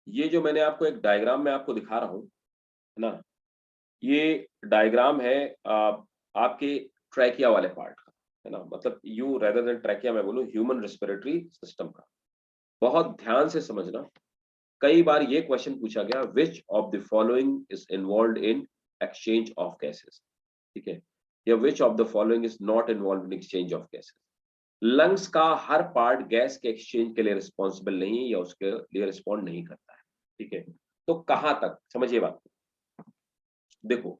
ये जो मैंने आपको एक diagram में आपको दिखा रहा हूं, है ना, ये डायग्राम है आपके ट्रैकिया वाले पार्ट का, है ना, मतलब यू रेदर देन ट्रैकिया मैं बोलूं ह्यूमन रेस्पिरेटरी सिस्टम का। बहुत ध्यान से समझना, कई बार ये क्वेश्चन पूछा गया, which of the following is involve in exchange of gases, ठीक है, या which of the following is not involve in exchange of gases. Lungs का हर पार्ट गैस के एक्सचेंज के लिए रिस्पॉन्सिबल नहीं है या उसके लिए रिस्पॉन्ड नहीं करता है, ठीक है। तो कहां तक समझिए बात, देखो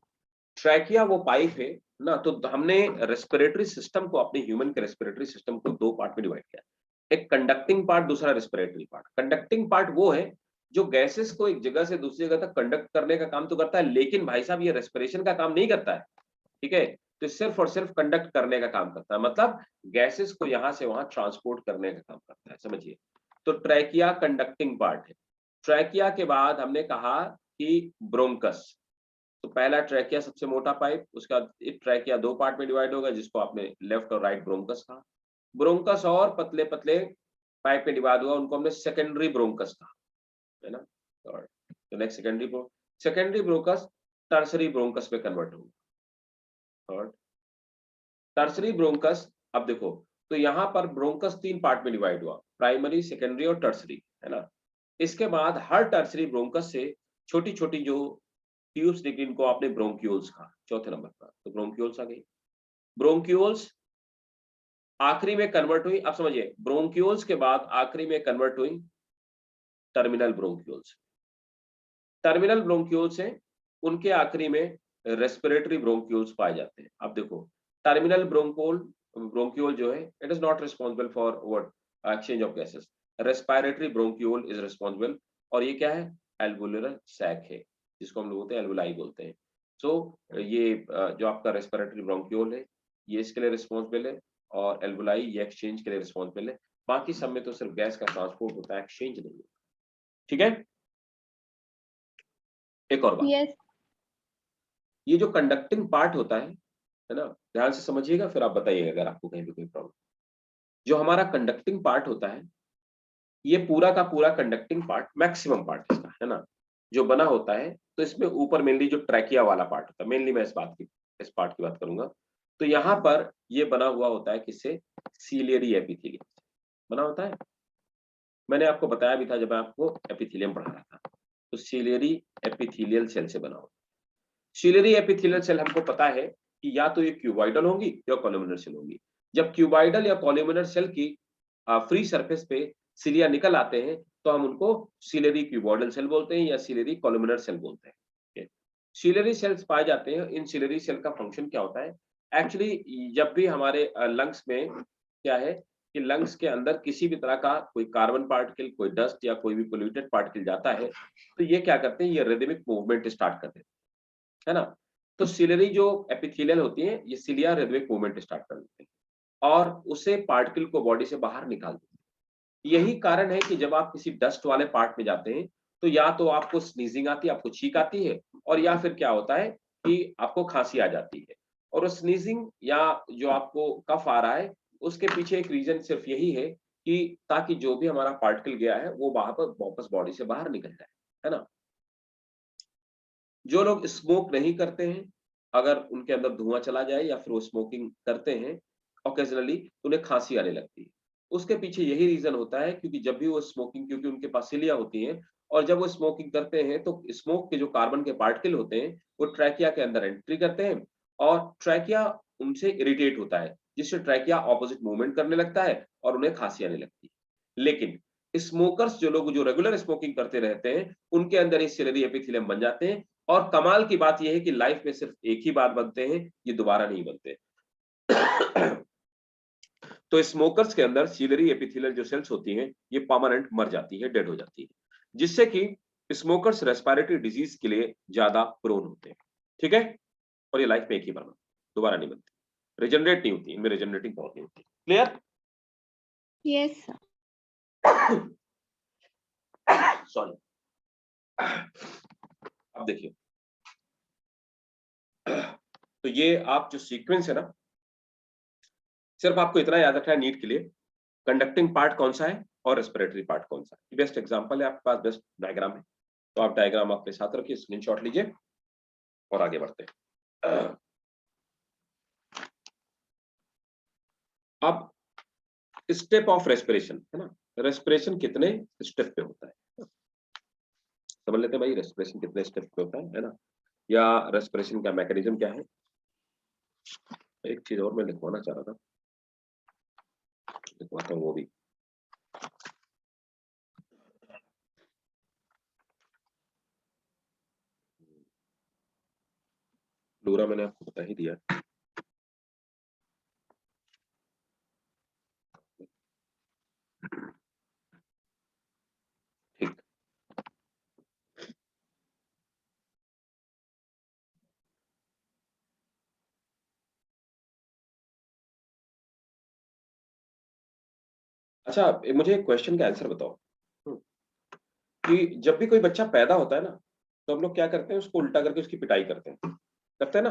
ट्रैकिया वो पाइप है ना, तो हमने रेस्पिरेटरी सिस्टम को, अपने ह्यूमन के रेस्पिरेटरी सिस्टम को दो पार्ट में डिवाइड किया, एक कंडक्टिंग पार्ट, दूसरा रेस्पिरेटरी पार्ट। कंडक्टिंग पार्ट वो है जो गैसेस को एक जगह से दूसरी जगह तक कंडक्ट करने का काम तो करता है, लेकिन भाई साहब ये रेस्पिरेशन का काम नहीं करता है, ठीक है। तो सिर्फ और सिर्फ कंडक्ट करने का काम करता है, मतलब गैसेस को यहां से वहां ट्रांसपोर्ट करने का काम करता है, समझिए। तो ट्रैकिया कंडक्टिंग पार्ट है। ट्रैकिया के बाद हमने कहा कि ब्रोंकस, तो पहला ट्रैकिया सबसे मोटा पाइप, उसका ट्रैकिया दो पार्ट में डिवाइड होगा, जिसको आपने लेफ्ट और राइट ब्रोंकस कहा। ब्रोंकस और पतले पतले पाइप में डिवाइड हुआ, उनको हमने सेकेंडरी ब्रोंकस कहा, है ना। और तो next secondary bronchus tertiary bronchus में कन्वर्ट होगा। और टर्सरी ब्रोंकस, अब देखो, तो यहां पर ब्रोंकस तीन पार्ट में डिवाइड हुआ, प्राइमरी, सेकेंडरी और टर्सरी, है ना। इसके बाद हर टर्सरी ब्रोंकस से छोटी छोटी जो ट्यूब्स निकली, इनको आपने ब्रोंक्यूल्स कहा, चौथे नंबर पर। तो ब्रोंक्यूल्स आ गई। ब्रोंक्यूल्स आखिरी में कन्वर्ट हुई, अब समझिए, ब्रोंक्यूल्स के बाद आखिरी में कन्वर्ट हुई टर्मिनल ब्रोंक्यूल्स। टर्मिनल ब्रोंक्यूल्स है, उनके आखिरी में रेस्पिरेटरी ब्रोंक्यूल्स पाए जाते हैं। अब देखो, टर्मिनल ब्रोंक्यूल जो है, it is not responsible for what exchange of gases, respiratory bronchiole is responsible. और ये क्या है, एल्वुलर सैक है, जिसको हम लोग बोलते हैं एल्वुलाई बोलते हैं। सो ये जो आपका रेस्पिरेटरी ब्रोंक्यूल है, ये इसके लिए रिस्पॉन्सिबल है, और एल्वुलाई ये एक्सचेंज के लिए रिस्पॉन्सिबल है। बाकी सब में तो सिर्फ गैस का ट्रांसपोर्ट होता है, एक्सचेंज नहीं होता, ठीक है। एक और बात, यस ये जो कंडक्टिंग पार्ट होता है ना, ध्यान से समझिएगा, फिर आप बताइएगा अगर आपको कहीं भी कोई प्रॉब्लम। जो हमारा कंडक्टिंग पार्ट होता है, ये पूरा का पूरा कंडक्टिंग पार्ट, मैक्सिमम पार्ट इसका, है ना, जो बना होता है, तो इसमें ऊपर मेनली जो ट्रैकिया वाला पार्ट होता है, मेनली मैं इस पार्ट की बात करूंगा। तो यहाँ पर ये बना हुआ होता है किससे, सीलियरी एपिथेलियम बना होता है। मैंने आपको बताया भी था जब मैं आपको एपिथेलियम पढ़ा रहा था, तो सीलियरी एपिथेलियल सेल से बना होता है। सीलियरी एपिथेलियल सेल हमको पता है कि या तो ये क्यूबॉइडल होंगी या कॉलुमिनर सेल होंगी। जब क्यूबॉइडल या कॉलुमिनर सेल की फ्री सरफेस पे सिलिया निकल आते हैं, तो हम उनको सीलियरी क्यूबॉइडल सेल बोलते हैं या सीलियरी कॉलुमिनर सेल बोलते हैं। सीलियरी सेल्स पाए जाते हैं। इन सीलियरी सेल का फंक्शन क्या होता है, एक्चुअली जब भी हमारे लंग्स में क्या है कि लंग्स के अंदर किसी भी तरह का कोई कार्बन पार्टिकल, कोई डस्ट या कोई भी पोल्यूटेड पार्टिकल जाता है, तो ये क्या करते हैं, ये रिदमिक मूवमेंट स्टार्ट कर देते हैं, है ना। तो सिलियरी जो एपिथेलियल होती है, ये सिलिया रिदमिक मूवमेंट स्टार्ट कर देते हैं और उसे पार्टिकल को बॉडी से बाहर निकाल देते हैं। यही कारण है कि जब आप किसी डस्ट वाले पार्ट में जाते हैं, तो या तो आपको स्नीजिंग आती है, आपको छींक आती है, और या फिर क्या होता है कि आपको खांसी आ जाती है। और वो स्नीजिंग या जो आपको कफ आ रहा है, उसके पीछे एक रीजन सिर्फ यही है कि ताकि जो भी हमारा पार्टिकल गया है वो वहां पर वापस बॉडी से बाहर निकल जाए, है ना। जो लोग स्मोक नहीं करते हैं, अगर उनके अंदर धुआं चला जाए या फिर वो स्मोकिंग करते हैं ऑकेजनली, तो उन्हें खांसी आने लगती है। उसके पीछे यही रीजन होता है, क्योंकि जब भी वो स्मोकिंग, क्योंकि उनके पास सिलिया होती है, और जब वो स्मोकिंग करते हैं तो स्मोक के जो कार्बन के पार्टिकल होते हैं, वो ट्रैकिया के अंदर एंट्री करते हैं, और ट्रैकिया उनसे इरिटेट होता है, जिससे ट्रैकिया ऑपोजिट मूवमेंट करने लगता है और उन्हें खांसी आने लगती है। लेकिन स्मोकर्स, जो लोग जो रेगुलर स्मोकिंग करते रहते हैं, उनके अंदर ये सिलियरी एपिथेलियम बन जाते हैं। और कमाल की बात यह है कि लाइफ में सिर्फ एक ही बार बनते हैं, ये दोबारा नहीं बनते। तो स्मोकर्स के अंदर सीलियरी एपिथेलियल जो सेल्स होती हैं, ये परमानेंट मर जाती है, डेड हो जाती है, जिससे कि स्मोकर्स रेस्पिरेटरी डिजीज के लिए ज्यादा प्रोन होते हैं, ठीक है। और ये लाइफ में एक ही बार बनती, दोबारा नहीं बनती, रिजनरेट नहीं होती, इनमें रिजनरेटिंग पावर नहीं होती। क्लियर? Yes sorry. अब देखिए, तो ये आप जो सीक्वेंस है ना, सिर्फ आपको इतना याद रखना है नीट के लिए, कंडक्टिंग पार्ट कौन सा है और रेस्पिरेटरी पार्ट कौन सा है। बेस्ट एग्जांपल है आपके पास, बेस्ट डायग्राम है, तो आप डायग्राम अपने साथ रखिए, स्क्रीनशॉट लीजिए और आगे बढ़ते हैं। अब स्टेप ऑफ रेस्पिरेशन है ना, रेस्पिरेशन कितने स्टेप पे होता है, समझ लेते हैं भाई रेस्पिरेशन कितने स्टेप पे होता है ना, या रेस्पिरेशन का मैकेनिज्म क्या है। एक चीज और मैं लिखवाना चाह रहा था, लिखवाता हूँ वो भी। पूरा मैंने आपको बता ही दिया। ठीक, अच्छा मुझे एक क्वेश्चन का आंसर बताओ कि जब भी कोई बच्चा पैदा होता है ना, तो हम लोग क्या करते हैं, उसको उल्टा करके उसकी पिटाई करते हैं ना,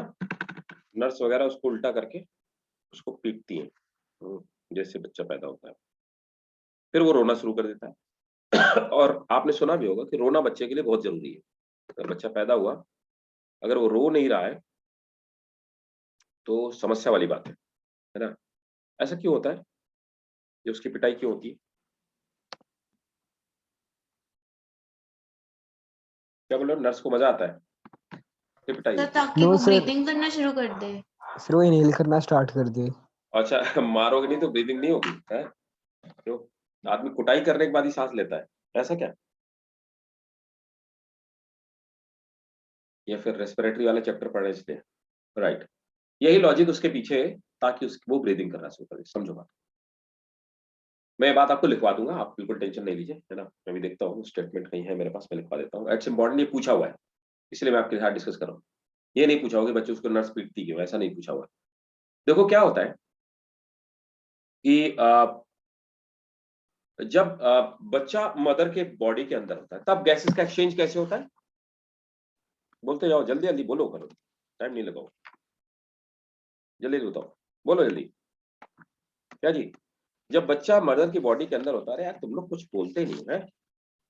नर्स वगैरह उसको उल्टा करके उसको पीटती है जैसे बच्चा पैदा होता है, फिर वो रोना शुरू कर देता है। और आपने सुना भी होगा कि रोना बच्चे के लिए बहुत जरूरी है। अगर बच्चा पैदा हुआ, अगर वो रो नहीं रहा है तो समस्या वाली बात है ना। ऐसा क्यों होता है, ये उसकी पिटाई क्यों होती है, क्या बोल रहे हो, नर्स को मजा आता है कि पिटाई सर होती है? ताकि नो वो सर, ब्रीथिंग करना शुरू कर दे। फिर वो इनहेल करना स्टार्ट कर दे। अच्छा मारोगे नहीं तो ब्रीदिंग नहीं होगी है? क्यों, आदमी कुटाई करने के बाद ही सांस लेता है, ऐसा क्या, या फिर रेस्पिरेटरी वाले चैप्टर पढ़े इसलिए, राइट। यही लॉजिक उसके पीछे है, ताकि वो ब्रीदिंग करना शुरू करे, समझो बात। मैं ये बात आपको लिखवा दूंगा, आप बिल्कुल टेंशन नहीं लीजिए, है ना। मैं भी देखता हूँ स्टेटमेंट कहीं है मेरे पास, मैं लिखवा देता हूँ। इट्स इंपॉर्टेंट, ये पूछा हुआ है, इसलिए मैं आपके साथ डिस्कस कर रहा हूँ। ये नहीं पूछा होगा कि बच्चे उसको नर्स पीटती क्यों, ऐसा नहीं पूछा हुआ है। देखो क्या होता है कि जब बच्चा मदर के बॉडी के अंदर होता है, तब गैसेस का एक्सचेंज कैसे होता है, बोलते जाओ, जल्दी जल्दी बोलो, करो, टाइम नहीं लगाओ, जल्दी बताओ, बोलो जल्दी। क्या जी, जब बच्चा मदर की बॉडी के अंदर होता है, अरे यार तुम लोग कुछ बोलते नहीं है,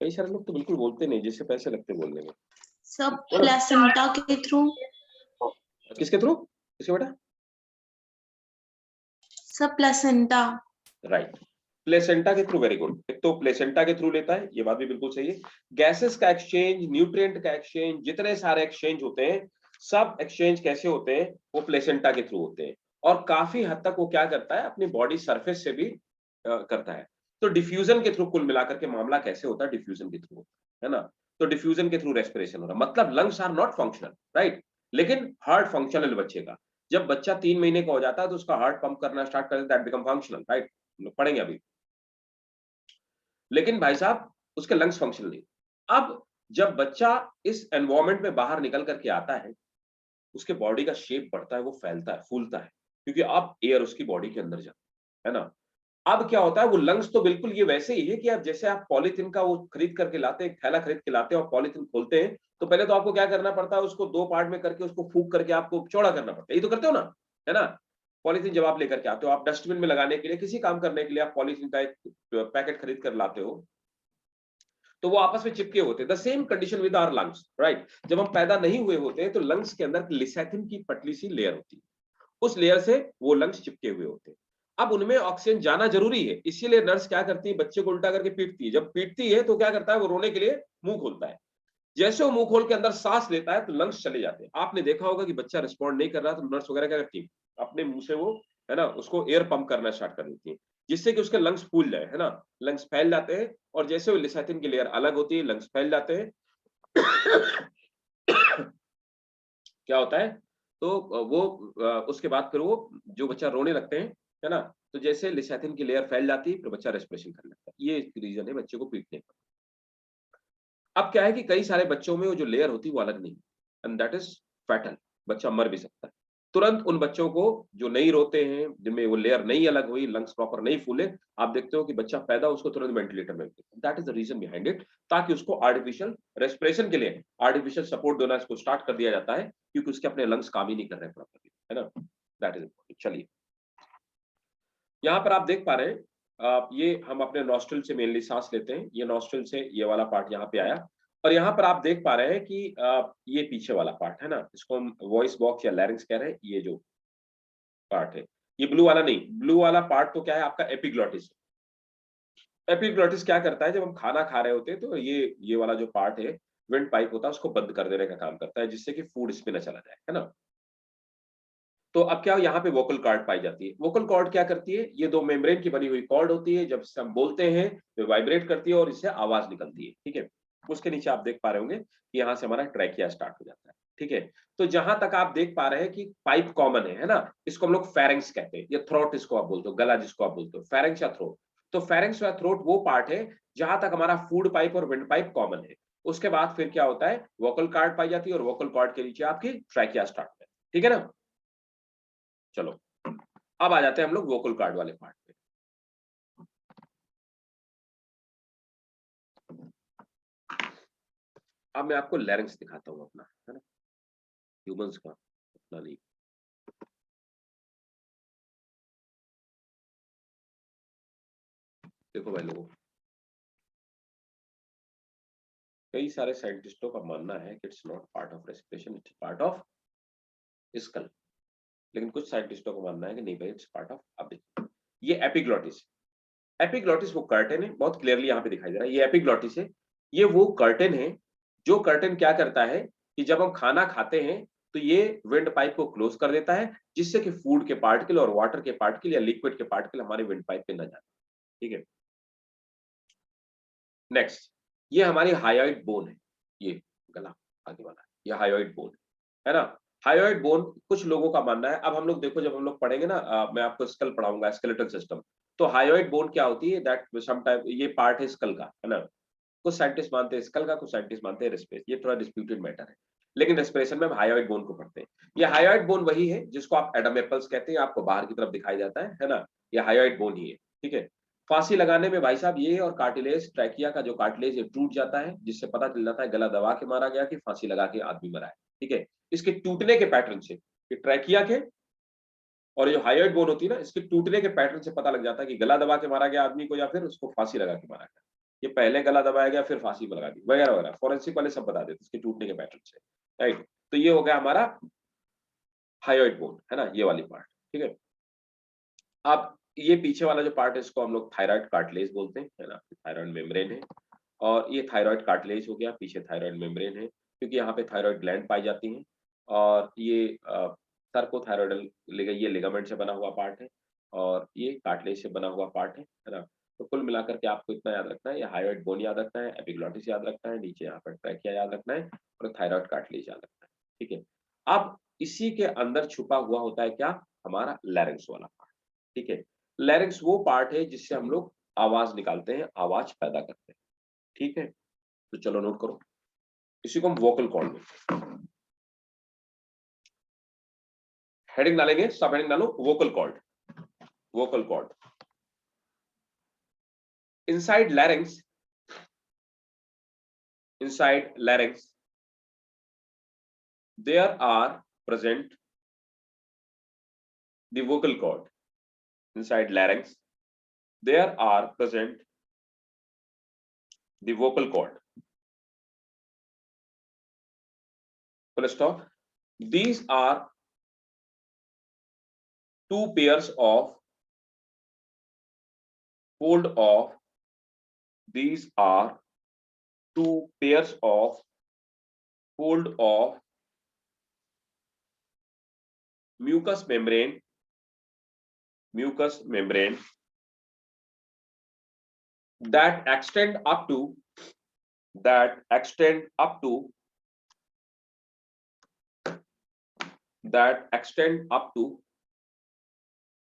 कई सारे लोग तो बिल्कुल बोलते नहीं, जिससे पैसे लगते बोलने में। सब बोलो। प्लेसेंटा के थ्रू। किसके थ्रू, किसके बेटा, सब प्लेसेंटा। राइट, प्लेसेंटा के थ्रू, वेरी गुड। एक तो प्लेसेंटा के थ्रू लेता है, ये बात भी बिल्कुल सही है। गैसेस का एक्सचेंज, न्यूट्रिएंट का एक्सचेंज, जितने सारे एक्सचेंज होते हैं, सब एक्सचेंज कैसे होते हैं, वो प्लेसेंटा के थ्रू होते हैं। और काफी हद तक वो क्या करता है, अपनी बॉडी सरफेस से भी करता है। तो डिफ्यूजन के थ्रू कुल मिलाकर के मामला कैसे होता है, डिफ्यूजन के थ्रू, है ना। तो डिफ्यूजन के थ्रू रेस्पिरेशन हो रहा, मतलब lungs are not functional, right, लेकिन हार्ट फंक्शनल बच्चे का। जब बच्चा 3 महीने का हो जाता है तो उसका हार्ट पंप करना स्टार्ट कर देता है, दैट बिकम फंक्शनल, राइट, पढ़ेंगे अभी। लेकिन भाई साहब उसके लंग्स फंक्शन नहीं। अब जब बच्चा इस एनवायरमेंट में बाहर निकल करके आता है, उसके बॉडी का शेप बढ़ता है, वो फैलता है, फूलता है, क्योंकि अब एयर उसकी बॉडी के अंदर जाता है ना। अब क्या होता है, वो लंग्स तो बिल्कुल ये वैसे ही है कि आप जैसे आप पॉलीथीन का वो खरीद करके लाते हैं, थैला खरीद के लाते हैं और पॉलीथीन खोलते हैं, तो पहले तो आपको क्या करना पड़ता है, उसको 2 पार्ट में करके उसको फूक करके आपको चौड़ा करना पड़ता है, ये तो करते हो ना, है ना। पॉलीथीन जब आप लेकर के आते हो, आप डस्टबिन में लगाने के लिए, किसी काम करने के लिए आप पॉलीथीन का एक पैकेट खरीद कर लाते हो, तो वो आपस में चिपके होते हैं। The same condition with our lungs, right. जब हम पैदा नहीं हुए होते हैं तो लंग्स के अंदर लिसाथिन की पतली सी लेयर होती है, उस लेयर से वो लंग्स चिपके हुए होते हैं। अब उनमें ऑक्सीजन जाना जरूरी है, इसीलिए नर्स क्या करती है, बच्चे को उल्टा करके पीटती है। जब पीटती है तो क्या करता है, वो रोने के लिए मुंह खोलता है। जैसे वो मुंह खोल के अंदर सांस लेता है तो लंग्स चले जाते हैं। आपने देखा होगा कि बच्चा रिस्पॉन्ड नहीं कर रहा तो नर्स वगैरह क्या करती है, अपने मुंह से वो, है ना, उसको एयर पंप करना स्टार्ट कर देती है, जिससे कि उसके लंग्स फूल जाए, है ना, लंग्स फैल जाते हैं। और जैसे वो लिसाथिन की लेयर अलग होती है, लंग्स फैल जाते हैं। क्या होता है, तो वो उसके बाद फिर वो जो बच्चा रोने लगते हैं, है ना, तो जैसे लिसाथिन की लेयर फैल जाती है, फिर बच्चा रेस्पिरेशन करने लगता है। ये रीजन है बच्चे को पीटने का। अब क्या है कि कई सारे बच्चों में वो जो लेयर होती है वो अलग नहीं, एंड दैट इज फैटल, बच्चा मर भी सकता है। तुरंत उन बच्चों को जो नहीं रोते हैं, जिनमें वो लेयर नहीं अलग हुई, लंग्स प्रॉपर नहीं फूले, आप देखते हो कि बच्चा पैदा उसको तुरंत वेंटिलेटर में, that is the reason behind it, ताकि उसको आर्टिफिशियल रेस्पिरेशन के लिए आर्टिफिशियल सपोर्ट देना इसको स्टार्ट कर दिया जाता है, क्योंकि उसके अपने लंग्स काम ही नहीं कर रहे प्रॉपरली, है ना। दैट इज, चलिए यहाँ पर आप देख पा रहे हैं, ये हम अपने नॉस्ट्रल से मेनली सांस लेते हैं, ये नॉस्ट्रल से ये वाला पार्ट यहाँ पे आया, और यहाँ पर आप देख पा रहे हैं कि ये पीछे वाला पार्ट है ना, इसको हम वॉइस बॉक्स या लैरिंक्स कह रहे हैं, ये जो पार्ट है, ये ब्लू वाला नहीं, ब्लू वाला पार्ट तो क्या है आपका एपिग्लॉटिस। एपिग्लॉटिस क्या करता है, जब हम खाना खा रहे होते हैं तो ये वाला जो पार्ट है विंड पाइप होता है उसको बंद कर देने का काम करता है, जिससे कि फूड इसमें न चला जाए, है ना। तो अब क्या यहाँ पे वोकल कॉर्ड पाई जाती है। वोकल कॉर्ड क्या करती है, ये दो मेम्ब्रेन की बनी हुई कॉर्ड होती है, जब हम बोलते हैं तो वाइब्रेट करती है और इससे आवाज निकलती है, ठीक है। उसके नीचे आप देख पा रहे होंगे कि यहाँ से हमारा ट्रैकिया स्टार्ट हो जाता है, ठीक है। तो जहां तक आप देख पा रहे हैं कि पाइप कॉमन है ना, इसको हम लोग फेरेंक्स कहते हैं, या थ्रोट इसको आप बोलते हो, गला जिसको आप बोलते हो, फेरेंक्स या थ्रोट। तो फेरेंक्स या थ्रोट वो पार्ट है जहां तक हमारा फूड पाइप और विंड पाइप कॉमन है। उसके बाद फिर क्या होता है, वोकल कॉर्ड पाई जाती है और वोकल कॉर्ड के नीचे आपकी ट्रैकिया स्टार्ट है, ठीक है ना। चलो अब आ जाते हैं हम लोग वोकल कॉर्ड वाले पार्ट पे। अब मैं आपको लैरिंक्स दिखाता हूं अपना, है ना, ह्यूमंस का, अपना नहीं। देखो भाई लोगों, कई सारे साइंटिस्टों का मानना है कि it's not part of respiration, it's part of skull. लेकिन कुछ साइंटिस्टों का मानना है कि नहीं भाई, इट्स पार्ट ऑफ। अब देखिए, ये एपिग्लॉटिस, एपिग्लॉटिस वो कर्टेन है, बहुत क्लियरली यहाँ पे दिखाई दे रहा है, ये एपिग्लॉटिस है। ये वो कर्टेन है जो कर्टेन क्या करता है कि जब हम खाना खाते हैं तो ये विंड पाइप को क्लोज कर देता है, जिससे कि फूड के पार्टिकल और वाटर के पार्टिकल या लिक्विड के पार्टिकल हमारे विंड पाइप पे न जाए, ठीक है। नेक्स्ट, ये हमारी हायोइड बोन है, ये गला आगे वाला, ये हायोइड बोन है ना। हायोइड बोन कुछ लोगों का मानना है, अब हम लोग देखो, जब हम लोग पढ़ेंगे ना, मैं आपको स्कल पढ़ाऊंगा, स्केलेटल सिस्टम। तो हायोइड बोन क्या होती है, दैट सम टाइप ये पार्ट है स्कल का, है ना। कुछ साइंटिस्ट मानते हैं स्कल का, कुछ साइंटिस्ट मानते हैं रेस्पिरेशन, ये थोड़ा डिस्प्यूटेड मैटर है, लेकिन रेस्पिरेशन में हम हायोइड बोन को पढ़ते हैं। ये हायोइड बोन वही है जिसको आप एडम एप्पल्स कहते हैं, आपको बाहर की तरफ दिखाई जाता है ना, ये हायोइड बोन ही है, ठीक है। फांसी लगाने में भाई साहब ये और कार्टिलेज, ट्रैकिया का जो कार्टिलेज, ये टूट जाता है, जिससे पता चल जाता है गला दबा के मारा गया कि फांसी लगा के आदमी मरा है, ठीक है। इसके टूटने के पैटर्न से, ट्रैकिया के और जो हायोइड बोन होती है ना, इसके टूटने के पैटर्न से पता लग जाता है कि गला दबा के मारा गया आदमी को या फिर उसको फांसी लगा के मारा गया, ये पहले गला दबाया गया फिर फांसी लगा दी वगैरह वगैरह, फॉरेंसिक वाले सब बता देते इसके टूटने के पैटर्न से, राइट। तो ये हो गया हमारा हायोइड बोन, है ना, ये वाली पार्ट, ठीक है। अब ये पीछे वाला जो पार्ट है इसको हम लोग थायराइड कार्टिलेज बोलते हैं, है ना, थायराइड मेम्ब्रेन है। और ये थायराइड कार्टिलेज हो गया, पीछे थायराइड मेम्ब्रेन है, क्योंकि यहाँ पे थायराइड ग्लैंड पाई जाती हैं। और ये सर्कोथायरॉयडल ये लिगामेंट से बना हुआ पार्ट है, और ये कार्टिलेज से बना हुआ पार्ट है ना। तो कुल मिलाकर के आपको इतना याद रखना है, ये हायोइड बोन याद रखना है, एपिग्लॉटिस याद रखना है, नीचे यहाँ पर ट्रैकिया याद रखना है, और थायराइड कार्टिलेज याद रखना है, ठीक है। अब इसी के अंदर छुपा हुआ होता है क्या, हमारा लैरिंक्स वाला पार्ट, ठीक है। लैरिंक्स वो पार्ट है जिससे हम लोग आवाज निकालते हैं, आवाज पैदा करते हैं, ठीक है। तो चलो नोट करो, इसी को हम वोकल कॉर्ड बोलते हैं। हेडिंग डालेंगे, सब हेडिंग डालो, vocal cord, vocal cord. inside larynx, inside larynx there are present the vocal cord. Inside larynx there are present the vocal cord. Full stop. These are two pairs of fold of, these are two pairs of fold of mucous membrane, mucous membrane that extend up to, that extend up to, that extend up to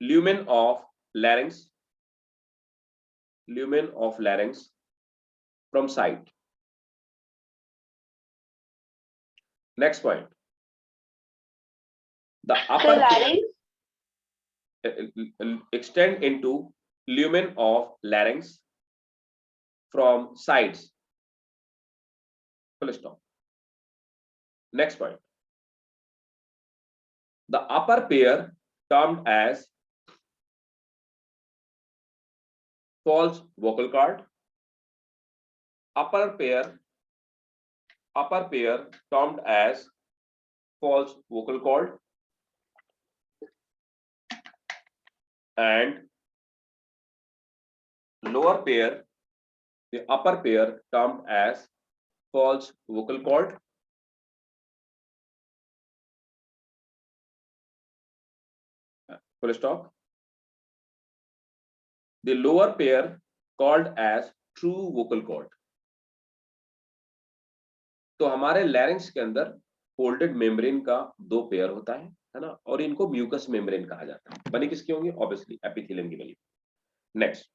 lumen of larynx, lumen of larynx from side. Next point, the upper larynx extend into lumen of larynx from sides. Full stop. Next point, the upper pair termed as false vocal cord, upper pair termed as false vocal cord. and lower pair, the upper pair termed as false vocal cord. Full stop. The lower pair called as true vocal cord. तो हमारे larynx के अंदर folded membrane का दो pair होता है ना, और इनको म्यूकस मेम्ब्रेन कहा जाता है। बनी किसकी होंगी? ऑब्वियसली एपिथेलियम की बनी। Next,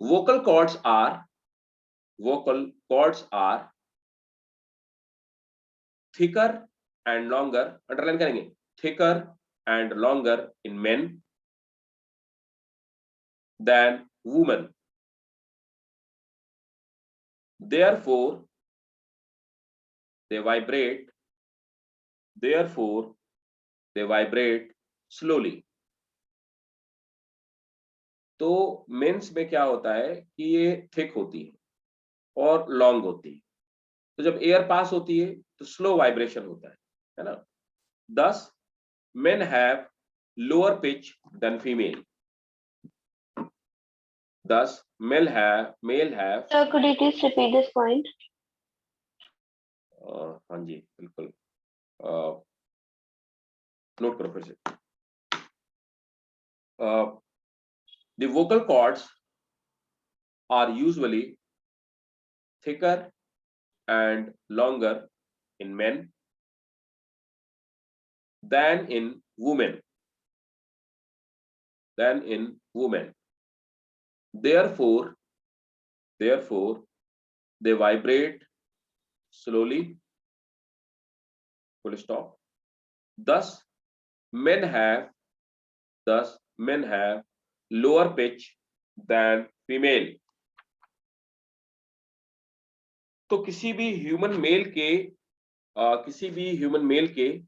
vocal cords are thicker and longer, underline करेंगे, thicker and longer in men than women. Therefore they vibrate slowly. तो मेंस में क्या होता है कि ये थिक होती है और लॉन्ग होती है, तो जब एयर पास होती है तो स्लो वाइब्रेशन होता है ना। Thus men have lower pitch than female. Thus male have Sir, could you please repeat this point? हाँ जी बिल्कुल, नोट करो फिर से। The vocal cords are usually thicker and longer in men than in women. Therefore they vibrate slowly. Full stop. Thus men have lower pitch than female. तो किसी भी human male के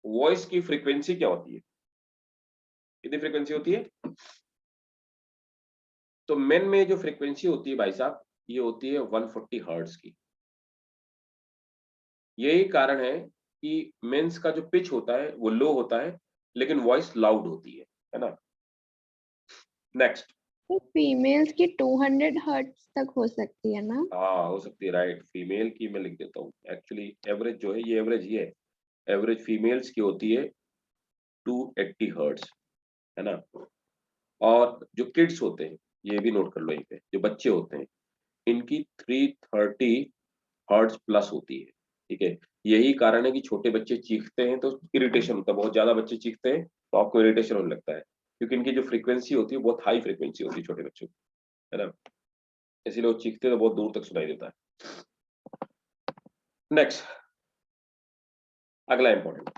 voice की फ्रीक्वेंसी क्या होती है? कितनी फ्रीक्वेंसी होती है? तो मेन में जो फ्रीक्वेंसी होती है भाई साहब, ये होती है 140 हर्ट्ज की। यही कारण है कि मेंस का जो पिच होता है वो लो होता है, लेकिन वॉइस लाउड होती है ना। नेक्स्ट, तो फीमेल्स की 200 हर्ट्ज तक हो सकती है ना? हाँ हो सकती है, राइट। फीमेल की मैं लिख देता हूँ, एक्चुअली एवरेज जो है ये एवरेज ही है, एवरेज फीमेल्स की होती है 280 हर्ट्ज, है ना। और जो किड्स होते हैं, ये भी नोट कर लो यहीं पे, जो बच्चे होते हैं इनकी 330 हर्ट्ज प्लस होती है, ठीक है। यही कारण है कि छोटे बच्चे चीखते हैं तो इरिटेशन होता है, बहुत ज्यादा बच्चे चीखते हैं तो आपको इरिटेशन होने लगता है, क्योंकि इनकी जो फ्रीक्वेंसी होती है बहुत हाई फ्रीक्वेंसी होती है छोटे बच्चों की, है ना, इसीलिए वो चीखते हैं तो बहुत दूर तक सुनाई देता है। नेक्स्ट, अगला important,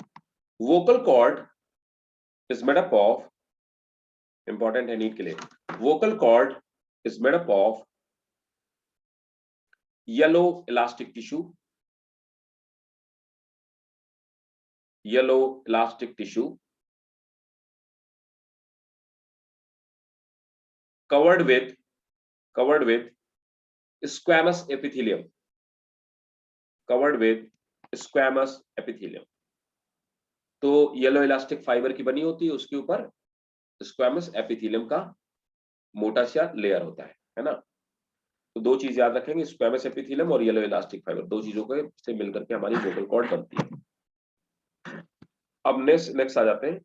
vocal cord is made up of, important है नीट के लिए, vocal cord is made up of yellow elastic tissue, covered with squamous epithelium, तो येलो इलास्टिक फाइबर की बनी होती है, उसके ऊपर स्क्वैमस एपिथेलियम का मोटा सा लेयर होता है ना। तो दो चीज याद रखेंगे, स्क्वैमस एपिथेलियम और येलो इलास्टिक फाइबर, दो चीजों के से मिलकर के हमारी वोकल कॉर्ड बनती है। अब नेक्स्ट आ जाते हैं,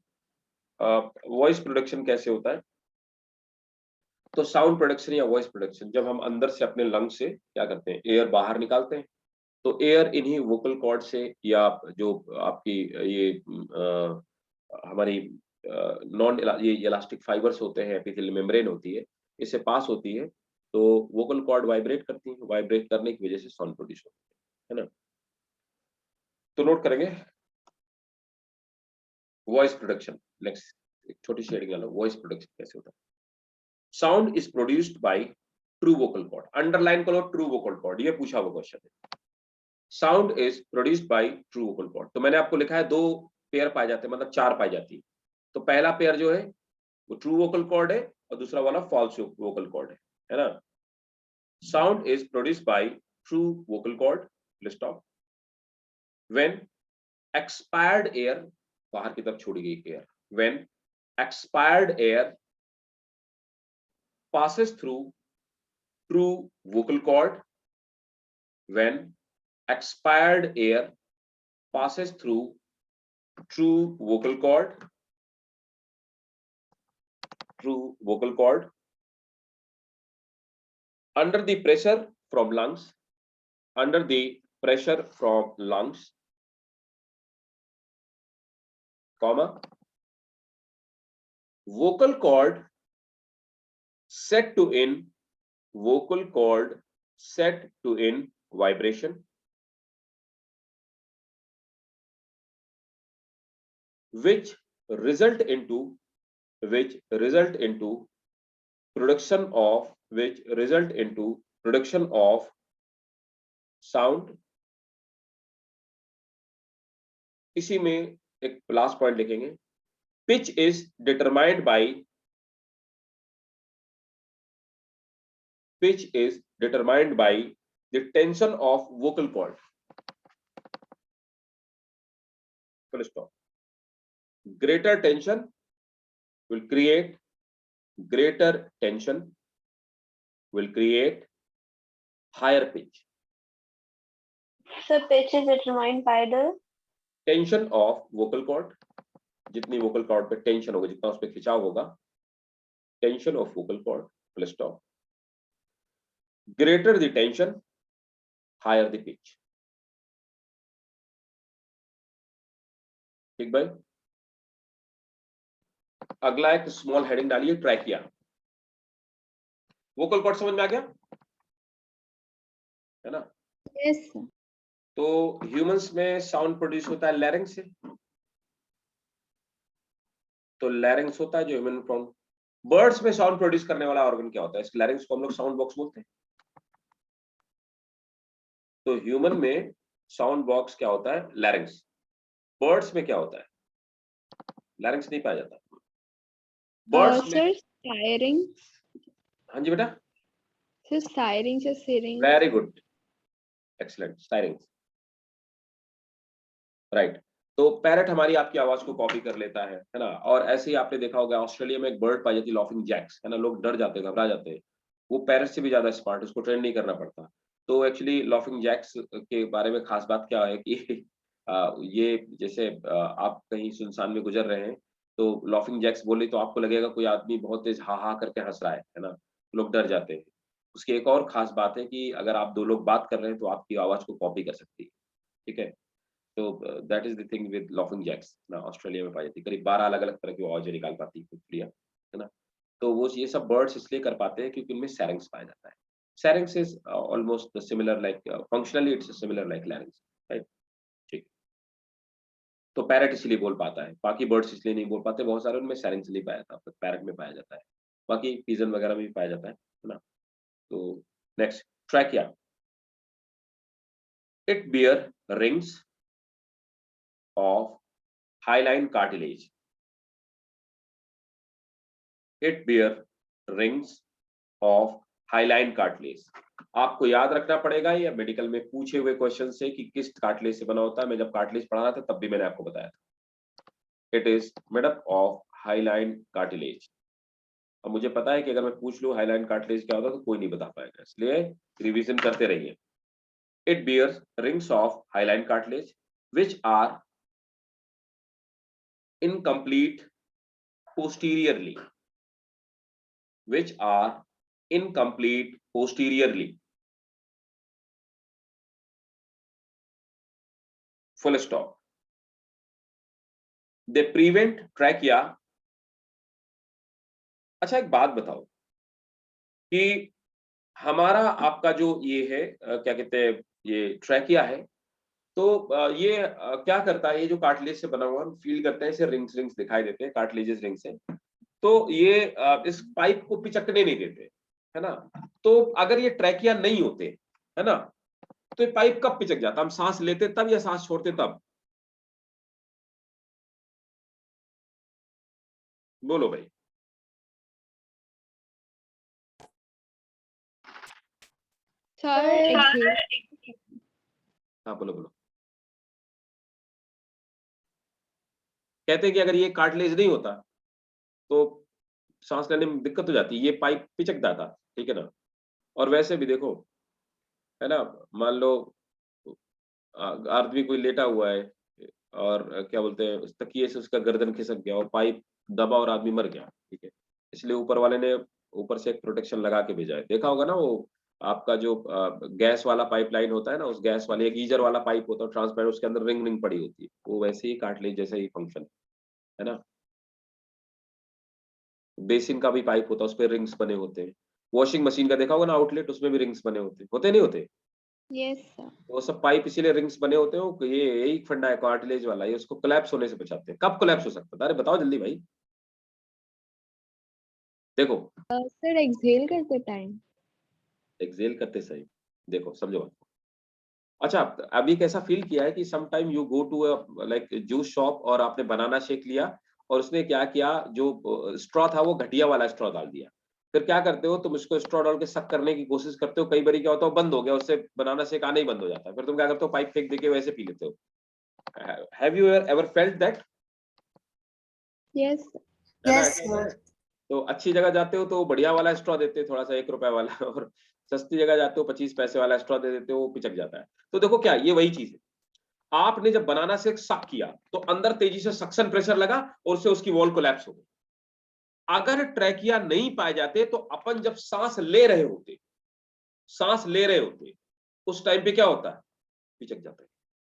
वॉइस प्रोडक्शन कैसे होता है। तो साउंड प्रोडक्शन या वॉइस प्रोडक्शन, जब हम अंदर से अपने लंग से क्या करते हैं, एयर बाहर निकालते हैं, तो एयर इन्हीं वोकल कॉर्ड से या जो आपकी ये हमारी नॉन ये इलास्टिक फाइबर्स होते हैं, एपिथेलियल मेम्ब्रेन होती है, इससे पास होती है, तो वोकल कॉर्ड वाइब्रेट करती है, वाइब्रेट करने की वजह से साउंड प्रोड्यूस होता है ना। तो नोट करेंगे वॉइस प्रोडक्शन। नेक्स्ट एक छोटी सी हेडिंग डालो, वॉइस प्रोडक्शन कैसे होता है। Sound is produced by true vocal cord, underline करो ट्रू वोकल कॉर्ड, ये पूछा हुआ क्वेश्चन है। Sound is produced by true vocal cord, तो मैंने आपको लिखा है दो पेयर पाए जाते हैं, मतलब चार पाई जाती है। तो पहला पेयर जो है वो ट्रू वोकल कॉर्ड है और दूसरा वाला फॉल्स वोकल कॉर्ड है ना। Sound is produced by true vocal cord, list of, when expired air, बाहर की तरफ छोड़ी गई air, when expired air passes through true vocal cord when expired air passes through true vocal cord under the pressure from lungs, comma, vocal cord set to in vibration, which result into production of sound. इसी में एक last point लिखेंगे, pitch is determined by the tension of vocal cord. Full stop. Greater tension will create higher pitch. So pitch is determined by the Tension of vocal cord. जितनी vocal cord पे tension होगा, जितना उस पे खिंचाव होगा, tension of vocal cord. Full stop. Greater the tension, higher the pitch. ठीक भाई? अगला एक स्मॉल हेडिंग डालिए, ट्रैकिया। वोकल कॉर्ड समझ में आ गया है ना? yes. तो ह्यूमंस में साउंड प्रोड्यूस होता है लैरिंक्स से, तो लैरिंक्स होता है जो ह्यूमन फ्रॉम। बर्ड्स में साउंड प्रोड्यूस करने वाला ऑर्गन क्या होता है? इस लैरिंक्स को हम लोग साउंड बॉक्स बोलते हैं। तो ह्यूमन में साउंड बॉक्स क्या होता है? लैरिंक्स। बर्ड्स में क्या होता है? लैरिंक्स नहीं पाया जाता बर्ड्स में। Sir, siring. हाँ जी बेटा, Sir, siring से siring. Very good, excellent, syrinx, right. तो पैरट हमारी आपकी आवाज को कॉपी कर लेता है ना? और ऐसे ही आपने देखा होगा ऑस्ट्रेलिया में एक बर्ड पाई जाती है, लॉफिंग जैक्स, है ना? लोग डर जाते हैं, घबरा जाते हैं। वो पैरट से भी ज्यादा स्मार्ट, उसको ट्रेन नहीं करना पड़ता। तो एक्चुअली लॉफिंग जैक्स के बारे में खास बात क्या है कि ये जैसे आप कहीं सुनसान में गुजर रहे हैं तो लॉफिंग जैक्स बोले तो आपको लगेगा कोई आदमी बहुत तेज हा हा करके हंस रहा है ना? लोग डर जाते हैं। उसकी एक और खास बात है कि अगर आप दो लोग बात कर रहे हैं तो आपकी आवाज को कॉपी कर सकती है, ठीक है? तो that is the thing with laughing jacks ना, ऑस्ट्रेलिया में पाई जाती है। करीब 12 अलग-अलग तरह की आवाजें निकाल पाती है कुकड़ियाँ, है ना? तो वो ये सब बर्ड्स इसलिए कर पाते हैं क्योंकि उनमें सैरिंग्स पाया जाता है। Syrinx is almost similar like functionally it's similar like larynx, right? ठीक। तो पैरट इसलिए बोल पाता है, बाकी बर्ड्स इसलिए नहीं बोल पाते, बहुत सारे उनमें सैरिंग्स नहीं पाया जाता, तो पैरट में पाया जाता है। बाकी पिजन वगैरह में भी पाया जाता है ना? तो next, trachea. It bear rings of hyaline cartilage. It bear rings of hyaline cartilage. आपको याद रखना पड़ेगा, या मेडिकल में पूछे हुए क्वेश्चन से कि किस कार्टिलेज से बना होता है। मैं जब कार्टिलेज पढ़ा रहा था तब भी मैंने आपको बताया था। It is made up of hyaline cartilage. अब मुझे पता है कि अगर मैं पूछ लूं हाइलाइन कार्टिलेज क्या होता है तो कोई नहीं बता पाएगा, इसलिए रिवीजन करते रहिए। It bears rings of hyaline cartilage which are incomplete posteriorly, full stop. They prevent trachea. अच्छा एक बात बताओ कि हमारा आपका जो ये है क्या कहते हैं, ये ट्रैकिया है, तो ये क्या करता है? ये जो कार्टिलेज से बना हुआ, हम फील करते हैं, इसे रिंग्स दिखाई देते हैं, कार्टिलेजेस रिंग्स से। तो ये इस पाइप को पिचकने नहीं देते, है ना? तो अगर ये ट्रैकिया नहीं होते, है ना, तो ये पाइप कब पिचक जाता? हम सांस लेते तब या सांस छोड़ते तब? बोलो भाई। हाँ बोलो। कहते हैं कि अगर ये कार्टिलेज नहीं होता तो सांस लेने में दिक्कत हो जाती है, ये पाइप पिचक जाता, ठीक है ना। और वैसे भी देखो, है ना, मान लो आदमी कोई लेटा हुआ है और क्या बोलते हैं, उस तकिए से उसका गर्दन खिसक गया और पाइप दबा और आदमी मर गया, ठीक है। इसलिए ऊपर वाले ने ऊपर से एक प्रोटेक्शन लगा के भेजा है। देखा होगा ना वो आपका जो गैस वाला पाइपलाइन होता है ना, उस गैस वाले एक गीजर वाला पाइप होता है ट्रांसपेरेंट, उसके अंदर रिंग रिंग पड़ी होती है, वो वैसे ही कार्टिलेज जैसा ही फंक्शन है ना। बेसिन का भी पाइप होता है, उस पर रिंग्स बने होते हैं। वॉशिंग मशीन का देखा होगा ना आउटलेट, उसमें भी रिंग्स बने होते नहीं होते? Yes sir. वो सब पाइप इसीलिए रिंग्स बने होते हैं, ये यही फंडा है कार्टिलेज वाला, ये उसको कोलैप्स होने से बचाते हैं। कब कोलैप्स हो सकता है, अरे बताओ जल्दी भाई। देखो सर एक्सहेल करते टाइम। एक्सेल करते सही, देखो समझो बात को। अच्छा, अभी कैसा फील किया है कि some time you go to like juice shop और आपने बनाना शेक लिया और उसने क्या किया, जो स्ट्रॉ था वो घटिया वाला स्ट्रॉ डाल दिया। फिर क्या करते हो तुम, उसको स्ट्रॉ डाल के सक करने की कोशिश करते हो, कई बार क्या होता है बंद हो गया, उससे बनाना शेक आना ही बंद हो जाता है। फिर तुम क्या करते हो, पाइप फेंक देके वैसे पी लेते हो। Have you ever felt that? Yes. है ना, यस ऐसा होता है सर। ना। तो अच्छी जगह जाते हो तो बढ़िया वाला स्ट्रॉ देते हैं, थोड़ा सा 1 रुपए वाला और सस्ती जगह जाते हो 25 पैसे वाला स्ट्रॉ दे देते हो, वो पिचक जाता है। तो देखो क्या ये वही चीज है, आपने जब बनाना से सक किया तो अंदर तेजी से सक्शन प्रेशर लगा और उससे उसकी वॉल कोलैप्स हो गई। अगर ट्रैकिया नहीं पाए जाते तो अपन जब सांस ले रहे होते उस टाइम पे क्या होता है, पिचक जाता है,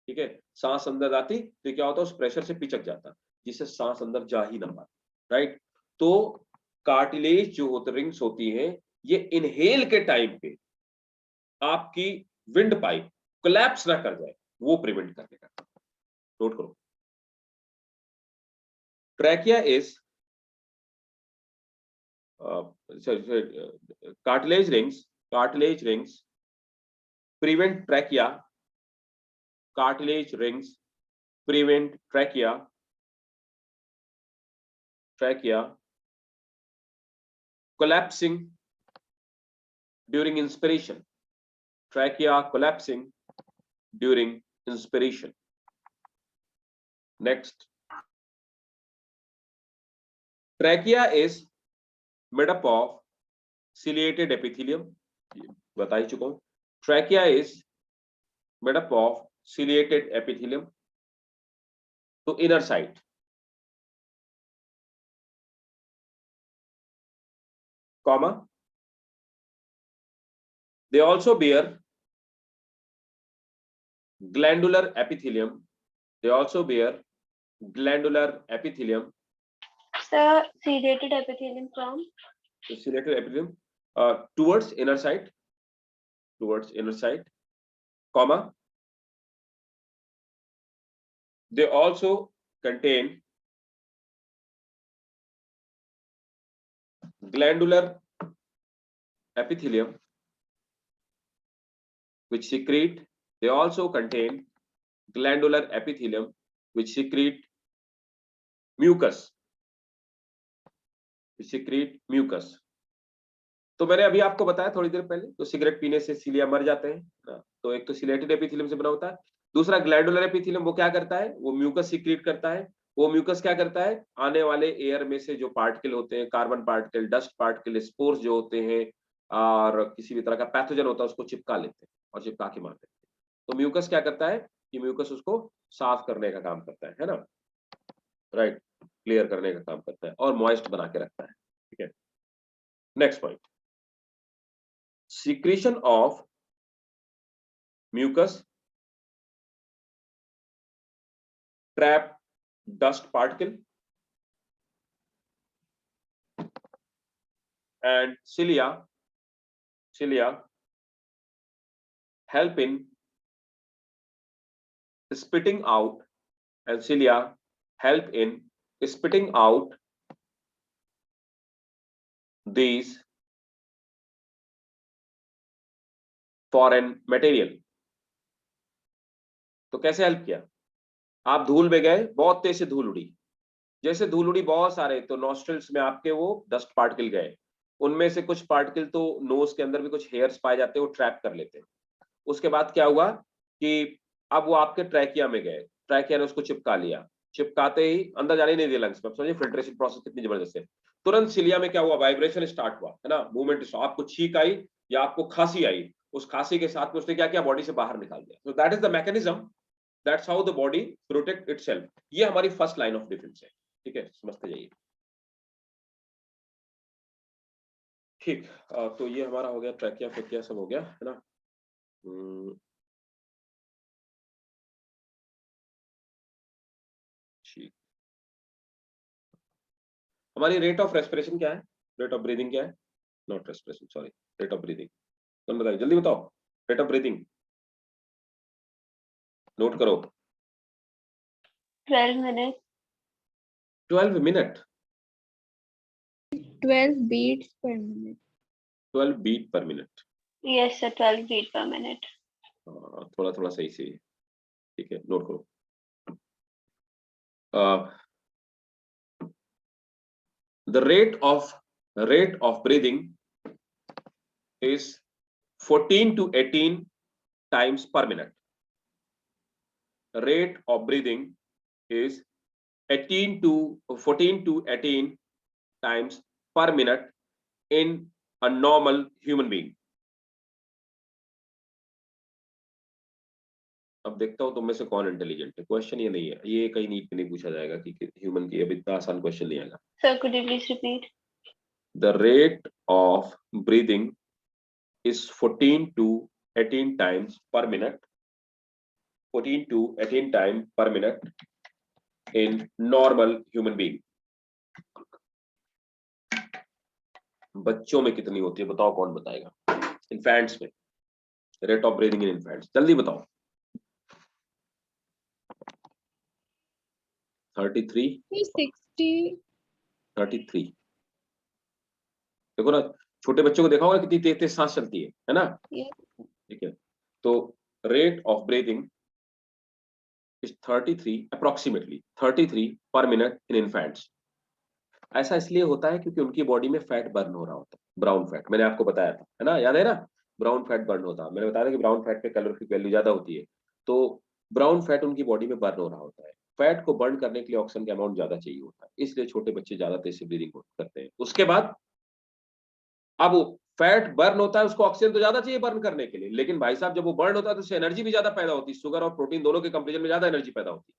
ठीक है। सांस अंदर आती तो क्या होता है, उस प्रेशर से पिचक जाता, जिससे सांस अंदर जा ही ना पाती, राइट। तो कार्टिलेज जो होते रिंग्स होती हैं, ये इनहेल के टाइम पे आपकी विंड पाइप कोलैप्स ना कर जाए, वो प्रिवेंट करने का। नोट करो, trachea is cartilage rings prevent cartilage rings prevent trachea collapsing during inspiration, trachea collapsing during inspiration. Next, trachea is made up of ciliated epithelium, बता ही चुका हूं। Trachea is made up of ciliated epithelium to inner side, comma, they also bear glandular epithelium, Sir, ciliated epithelium from? ciliated epithelium towards inner side, comma, they also contain glandular epithelium which secrete mucus, तो मैंने अभी आपको बताया थोड़ी देर पहले, तो cigarette पीने से सीलिया मर जाते हैं ना। तो एक तो सिलेटेड एपिथेलियम से बना होता है, दूसरा ग्लैंडुलर एपिथेलियम, वो क्या करता है, वो म्यूकस सीक्रेट करता है। वो म्यूकस क्या करता है, आने वाले एयर में से जो पार्टिकल होते हैं, carbon particle, dust particle, spores जो होते हैं और किसी भी तरह का पैथोजन होता है, उसको चिपका लेते हैं और चिपका के मार देते हैं। तो म्यूकस क्या करता है कि म्यूकस उसको साफ करने का काम करता है ना, राइट, क्लियर करने का काम करता है और मॉइस्ट बना के रखता है, ठीक है। Next point, secretion of mucus trap dust particle and cilia help in spitting out these foreign material। तो कैसे हेल्प किया, आप धूल में गए, बहुत तेज से धूल उड़ी, जैसे धूल उड़ी बहुत सारे, तो नॉस्ट्रल्स में आपके वो डस्ट पार्टिकल गए, उनमें से कुछ पार्टिकल तो नोज के अंदर भी कुछ हेयर्स पाए जाते हैं, वो ट्रैप कर लेते हैं। उसके बाद क्या हुआ कि अब वो आपके ट्रैकिया में गए, ट्रैकिया ने उसको चिपका लिया, चिपकाते ही अंदर जाने नहीं दिया लंग्स में। समझिए फिल्ट्रेशन प्रोसेस कितनी जबरदस्त है। तुरंत सिलिया में क्या हुआ, वाइब्रेशन स्टार्ट हुआ, है ना, मूवमेंट। आपको छींक आई या आपको खांसी आई, उस खांसी के साथ में उसने क्या किया, बॉडी से बाहर निकाल दिया। So that is the mechanism, that's how the body protect itself. ये हमारी फर्स्ट लाइन ऑफ डिफेंस है। ठीक है, समझते जाइए। ठीक, तो ये हमारा हो गया, ट्रैकिया फेकिया सब हो गया, है ना। ठीक, हमारी रेट ऑफ रेस्पिरेशन क्या है, रेट ऑफ ब्रीदिंग क्या है, not respiration sorry, rate of breathing. तुम बताइए, जल्दी बताओ, रेट ऑफ ब्रीदिंग नोट करो। 12 minutes. 12 minute, 12 beats per minute. 12 beat per minute. Yes, sir. 12 beat per minute. थोड़ा थोड़ा सही से, ठीक है, नोट करो। The rate of breathing is 14 to 18 times per minute. Rate of breathing is 14 to 18 times per minute in a normal human being. अब देखता हूं तुम में से कौन इंटेलिजेंट है। क्वेश्चन ये नहीं है, ये कहीं नीट पे नहीं पूछा जाएगा कि ह्यूमन की, अब इतना आसान क्वेश्चन नहीं आएगा। Sir, could you please repeat? The rate of breathing is 14 to 18 times per minute, 14 to 18 times per minute in normal human being. बच्चों में कितनी होती है बताओ, कौन बताएगा? इन्फेंट्स में, rate of breathing in infants, जल्दी बताओ। 33, 60. 33। देखो ना, छोटे बच्चों को देखा होगा कितनी तेज तेज सांस चलती है ना। Yes. ठीक है, तो rate of breathing is 33, approximately 33 पर मिनट इन इन्फेंट्स। ऐसा इसलिए होता है क्योंकि उनकी बॉडी में फैट बर्न हो रहा होता है, ब्राउन फैट। मैंने आपको बताया था, है ना, याद है ना, ब्राउन फैट बर्न होता है। मैंने बताया था कि ब्राउन फैट पे कैलोरीफिक वैल्यू ज्यादा होती है, तो ब्राउन फैट उनकी बॉडी में बर्न हो रहा होता है। फैट को बर्न करने के लिए ऑक्सीजन का अमाउंट ज्यादा चाहिए होता है, इसलिए छोटे बच्चे ज्यादा तेज से ब्रीदिंग करते हैं। उसके बाद अब फैट बर्न होता है, उसको ऑक्सीजन तो ज्यादा चाहिए बर्न करने के लिए, लेकिन भाई साहब जब वो बर्न होता है तो उससे एनर्जी भी ज्यादा पैदा होती है। शुगर और प्रोटीन दोनों के कंपेरिजन में ज्यादा एनर्जी पैदा होती है।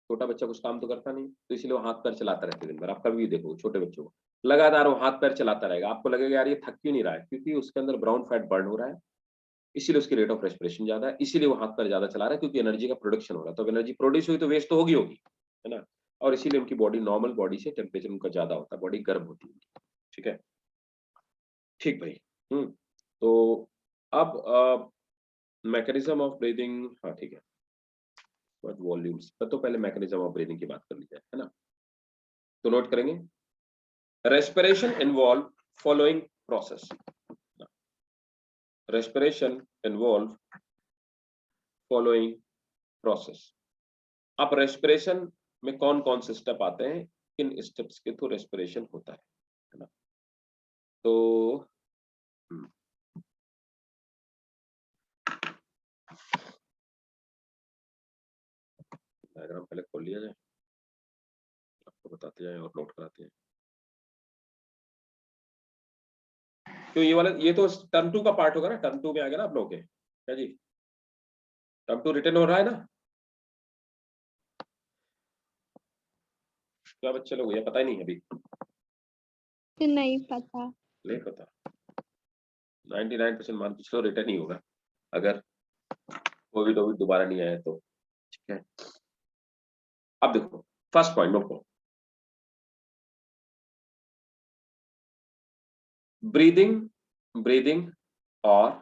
छोटा बच्चा कुछ काम तो करता नहीं, तो इसलिए वो हाथ पैर चलाता रहता है दिन भर। आप कभी भी देखो छोटे बच्चों को, लगातार वो हाथ पैर चलाता रहेगा, आपको लगेगा यार ये थक क्यों नहीं रहा है, क्योंकि उसके अंदर ब्राउन फैट बर्न हो रहा है, इसीलिए उसकी रेट ऑफ रेस्पिरेशन ज्यादा है, इसीलिए वो हाथ पैर ज्यादा चला रहा है, क्योंकि एनर्जी का प्रोडक्शन हो रहा है। तो एनर्जी प्रोड्यूस हुई तो वेस्ट तो होगी, है ना, और इसीलिए उनकी बॉडी नॉर्मल बॉडी से टेम्परेचर उनका ज्यादा होता है, बॉडी गर्म होती है। ठीक है, ठीक भाई। तो अब मैकेनिज्म ऑफ ब्रीदिंग, हाँ ठीक है, बट वॉल्यूम्स तो पहले मैकेनिज्म ऑफ ब्रीदिंग की बात कर ली जाए, है ना। तो नोट करेंगे, respiration involve following process. Respiration involve following process. अब रेस्पिरेशन में कौन कौन से स्टेप आते हैं, किन स्टेप्स के थ्रू रेस्पिरेशन होता है ना। तो डायग्राम पहले खोल लिया जाए, आपको बताते जाए और नोट कराते हैं। तो ये वाला, ये तो टर्म 2 का पार्ट होगा ना, टर्म 2 में आ गया ना आप लोगों के, क्या जी, टर्म 2 रिटर्न हो रहा है ना। क्या बच्चे लोग, ये पता ही नहीं है अभी, नहीं पता। नहीं पता, 99% मान के चलो रिटर्न ही होगा, अगर कोविड दोबारा नहीं आया तो। ठीक है, अब देखो फर्स्ट पॉइंट नोट करो, ब्रीदिंग ब्रीदिंग और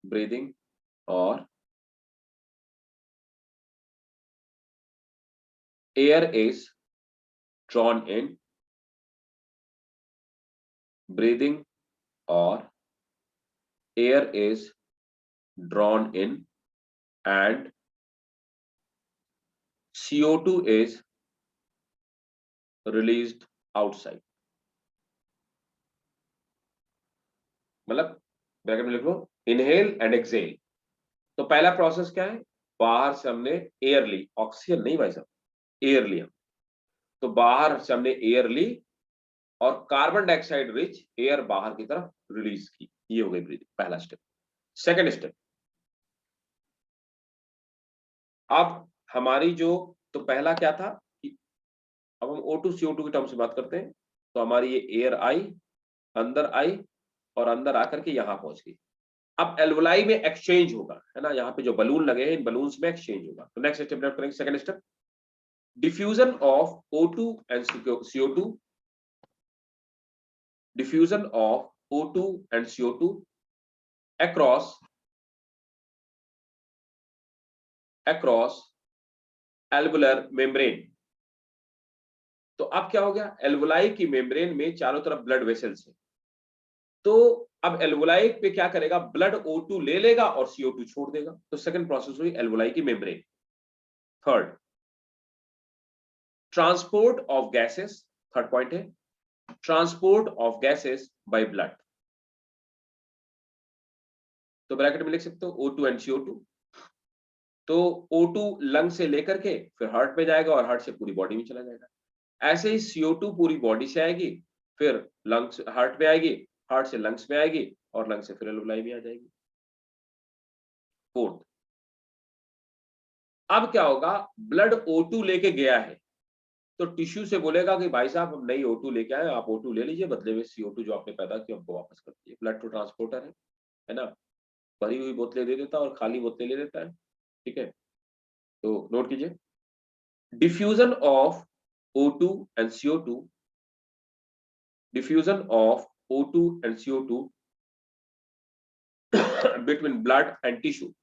ब्रीदिंग और air is drawn in, breathing or air is drawn in, and CO2 is released outside। मतलब ब्रैकेट में लिख लो, इनहेल एंड एक्सेल। तो पहला प्रोसेस क्या है, बाहर से हमने एयर ली, ऑक्सीजन नहीं भाई साहब, एयर लिया। तो बाहर से हमने एयर ली और कार्बन डाइऑक्साइड रिच एयर बाहर की तरफ रिलीज की, ये हो गई ब्रीदिंग, पहला स्टेप। सेकंड स्टेप, अब हमारी जो, तो पहला क्या था कि अब हम O2 CO2 की टर्म्स में बात करते हैं। तो हमारी ये एयर आई, अंदर आई और अंदर आकर के यहां पहुंच गई। अब एल्वोलाई में एक्सचेंज होगा, है ना, यहाँ पे जो बलून लगे हैं इन बलून्स में एक्सचेंज होगा। तो नेक्स्ट स्टेप करेंगे, second step, diffusion of O2 and CO2, diffusion of O2 and CO2 across alveolar membrane. तो अब क्या हो गया, एल्वुलाई की मेम्ब्रेन में चारों तरफ ब्लड वेसल्स है। तो अब एल्वुलाई पे क्या करेगा, ब्लड O2 ले लेगा और CO2 छोड़ देगा। तो सेकंड प्रोसेस हुई एल्वुलाई की membrane. Third, transport of gases, third point है transport of gases by blood. तो ब्रैकेट में लिख सकते हो O2 एंड CO2। तो O2 लंग से लेकर के फिर हार्ट में जाएगा और हार्ट से पूरी बॉडी में चला जाएगा। ऐसे ही CO2 पूरी बॉडी से आएगी, फिर लंग्स हार्ट में आएगी, हार्ट से लंग्स में आएगी और लंग्स से फिर एल्वुलाई में आ जाएगी। फोर्थ, अब क्या होगा, ब्लड O2 लेके गया है तो टिश्यू से बोलेगा कि भाई साहब हम नई O2 लेके आए, आप O2 ले लीजिए, बदले में CO2 जो आपने पैदा किया हमको वापस कर दीजिए। ब्लड तो ट्रांसपोर्टर है ना, भरी हुई बोतलें दे देता है और खाली बोतलें ले लेता है। ठीक है, तो नोट कीजिए, diffusion of O2 and CO2, diffusion of O2 and CO2 between blood and tissue,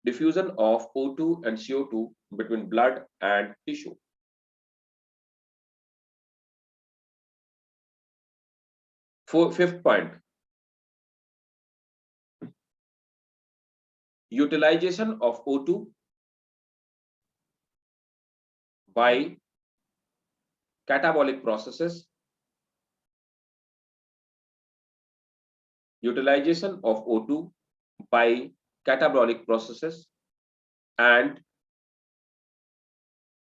diffusion of O2 and CO2 between blood and tissue. Fifth point, utilization of O2 by catabolic processes, utilization of O2 by catabolic processes and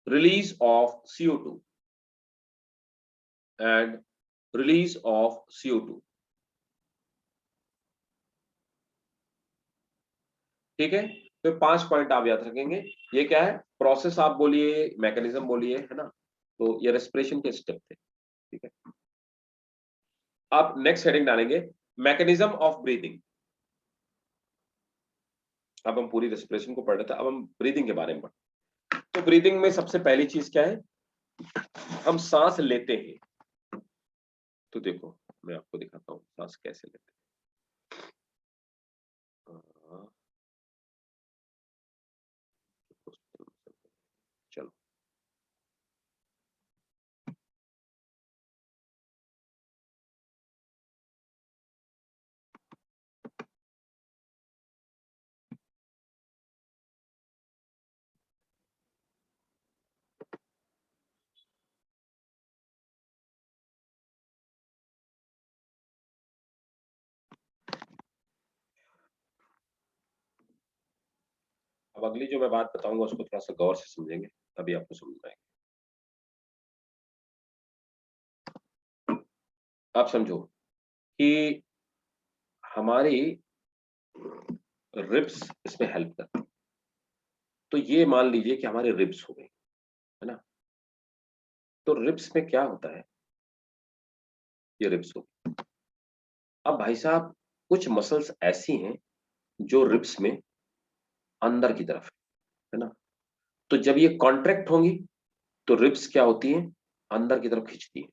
release of CO2 and release of CO2. ठीक है, तो 5 point आप याद रखेंगे। ये क्या है, process आप बोलिए, मैकेनिज्म बोलिए, है ना। तो ये रेस्पिरेशन के स्टेप थे। ठीक है, आप नेक्स्ट हेडिंग डालेंगे मैकेनिज्म ऑफ ब्रीदिंग। अब हम पूरी रेस्पिरेशन को पढ़ रहे थे, अब हम ब्रीदिंग के बारे में पढ़। तो ब्रीदिंग में सबसे पहली चीज क्या है, हम सांस लेते हैं। तो देखो मैं आपको दिखाता हूँ सांस कैसे लेते हैं। चलो, अब अगली जो मैं बात बताऊंगा उसको थोड़ा सा गौर से समझेंगे, तभी आपको समझ आएगा। आप समझो कि हमारी रिब्स इसमें हेल्प करती है। तो ये मान लीजिए कि हमारे रिब्स हो गए, है ना। तो रिब्स में क्या होता है, ये रिब्स हो गई। अब भाई साहब कुछ मसल्स ऐसी हैं जो रिब्स में अंदर की तरफ है ना। तो जब ये कॉन्ट्रैक्ट होंगी तो रिब्स क्या होती हैं, अंदर की तरफ खींचती है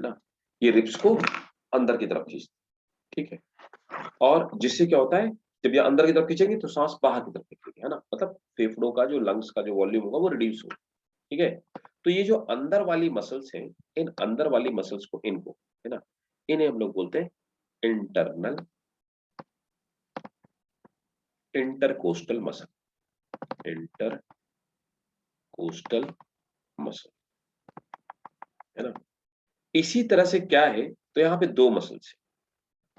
ना। ये रिब्स को अंदर की तरफ खींचती, ठीक है। और जिससे क्या होता है, जब ये अंदर की तरफ खींचेंगे तो सांस बाहर की तरफ निकलेगी, है ना। मतलब फेफड़ों का जो लंग्स का जो वॉल्यूम होगा वो रिड्यूस होगा, ठीक है। तो ये जो अंदर वाली मसल्स हैं, इन अंदर वाली मसल्स को, इनको, है ना, इन्हें हम लोग बोलते हैं internal intercostal muscle, intercostal muscle, है ना। इसी तरह से क्या है, तो यहाँ पे दो मसल्स है।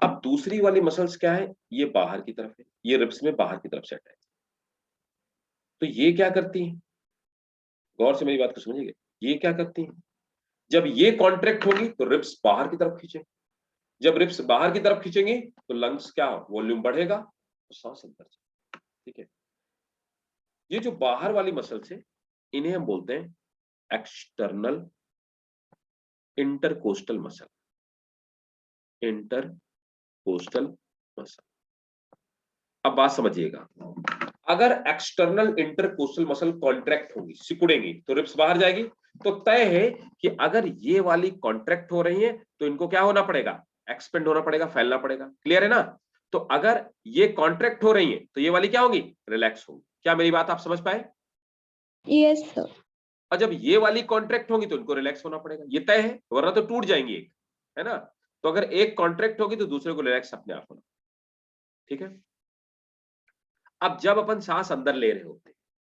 अब दूसरी वाली मसल्स क्या है, ये बाहर की तरफ है, ये रिब्स में बाहर की तरफ सेट है। तो ये क्या करती है, गौर से मेरी बात को समझिएगा, ये क्या करती है, जब ये कॉन्ट्रैक्ट होगी तो रिब्स बाहर की तरफ खींचेंगे, जब रिब्स बाहर की तरफ खींचेंगे तो लंग्स क्या वॉल्यूम बढ़ेगा तो सांस अंदर जाएगी। ठीक है, ये जो बाहर वाली मसल्स है इन्हें हम बोलते हैं external intercostal muscle, intercostal muscle. अब बात समझिएगा, अगर एक्सटर्नल इंटरकोस्टल मसल कॉन्ट्रैक्ट होगी, सिकुड़ेंगी तो रिब्स बाहर जाएगी, तो तय है कि अगर ये वाली कॉन्ट्रैक्ट हो रही है तो इनको क्या होना पड़ेगा, एक्सपेंड होना पड़ेगा, फैलना पड़ेगा। क्लियर है ना? तो अगर ये कॉन्ट्रैक्ट हो रही है तो ये वाली क्या होगी, रिलैक्स होगी। क्या मेरी बात आप समझ पाए? Yes sir. और जब ये वाली कॉन्ट्रैक्ट होगी तो इनको रिलैक्स होना पड़ेगा, ये तय है, वरना तो टूट जाएंगी एक, है ना? तो अगर एक कॉन्ट्रैक्ट होगी तो दूसरे को रिलैक्स अपने आप होना। ठीक है, अब जब अपन सांस अंदर ले रहे होते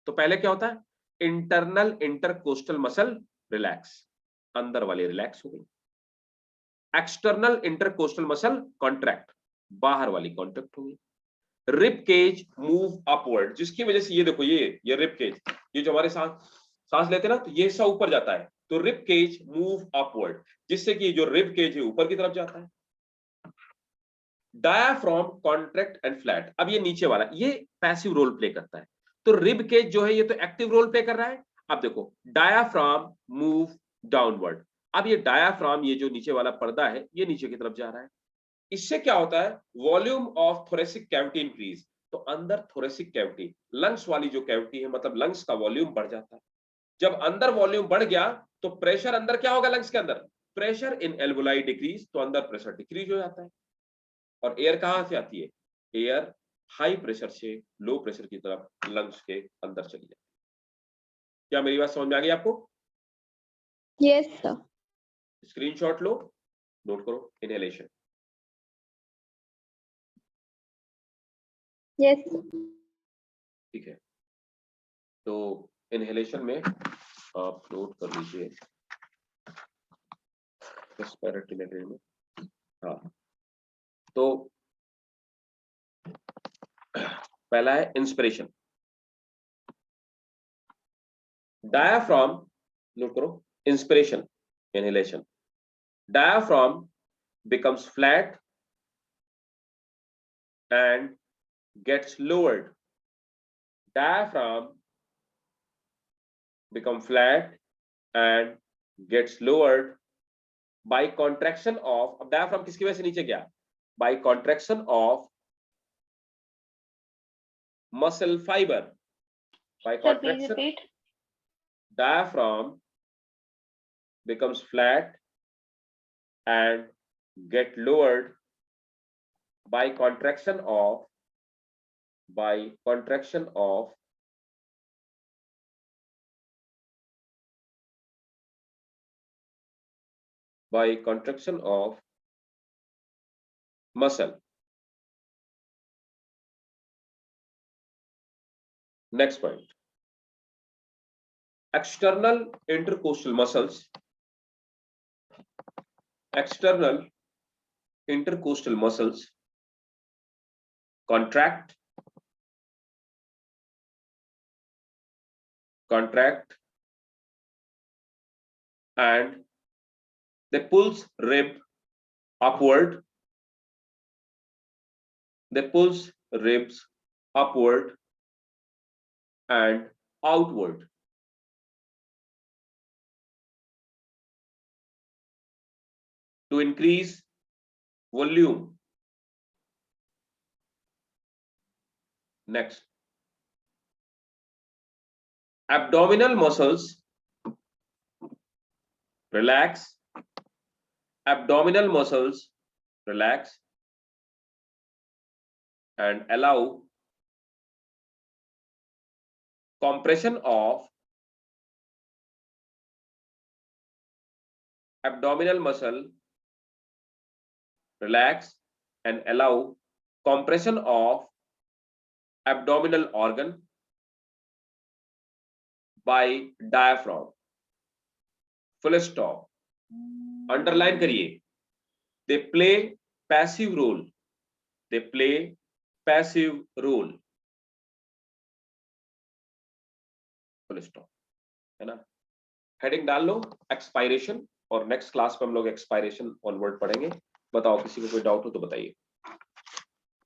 तो पहले क्या होता है, इंटरनल इंटरकोस्टल मसल रिलैक्स, अंदर वाली रिलैक्स हो गई, एक्सटर्नल इंटरकोस्टल मसल कॉन्ट्रैक्ट, बाहर वाली कॉन्ट्रैक्ट हो गई, रिब केज मूव अपवर्ड, जिसकी वजह से ये देखो, ये रिब केज, ये जो हमारे सांस लेते हैं ना, तो ये हिस्सा ऊपर जाता है, तो रिब केज मूव अपवर्ड, जिससे कि जो रिब केज है ऊपर की तरफ जाता है। डायाफ्राम कॉन्ट्रैक्ट एंड फ्लैट, अब ये नीचे वाला ये पैसिव रोल प्ले करता है, तो रिब केज जो है ये तो एक्टिव रोल प्ले कर रहा है। अब देखो, डायाफ्राम मूव डाउनवर्ड, अब ये डायाफ्राम, ये जो नीचे वाला पर्दा है ये नीचे की तरफ जा रहा है, इससे क्या होता है, volume of thoracic cavity increase, तो अंदर थोरेसिक कैविटी, लंग्स वाली जो कैविटी है, मतलब लंग्स का वॉल्यूम बढ़ जाता है। जब अंदर वॉल्यूम बढ़ गया तो प्रेशर अंदर क्या होगा, लंग्स के अंदर प्रेशर इन एल्वोलाई डिक्रीज, तो अंदर प्रेशर डिक्रीज हो जाता है। और एयर कहां से आती है, एयर हाई प्रेशर से लो प्रेशर की तरफ लंग्स के अंदर चली जाती है। क्या मेरी बात समझ में आ गई आपको? Yes sir. स्क्रीनशॉट लो, नोट करो, इनहेलेशन। यस। ठीक है, तो इनहेलेशन में आप नोट कर लीजिए रेस्पिरेटरी में। हाँ, तो पहला है इंस्पिरेशन, डायाफ्राम, नोट करो, inspiration, inhalation, diaphragm becomes flat and gets lowered, diaphragm become flat and gets lowered by contraction of, अब diaphragm किसकी वजह से नीचे गया, by contraction of muscle fiber, by Sir, please contraction repeat. diaphragm becomes flat and get lowered by contraction of muscle. Next point, external intercostal muscles, external intercostal muscles contract and they pulls rib upward, they pulls ribs upward and outward to increase volume. Next, abdominal muscles relax, abdominal muscles relax and allow compression of abdominal muscle, relax and allow compression of abdominal organ by diaphragm. Full stop. Underline करिए, they play passive role, they play passive role. Full stop, है ना। Heading डाल लो expiration, और next class में हम लोग expiration onward पढ़ेंगे। बताओ किसी को कोई डाउट हो तो बताइए।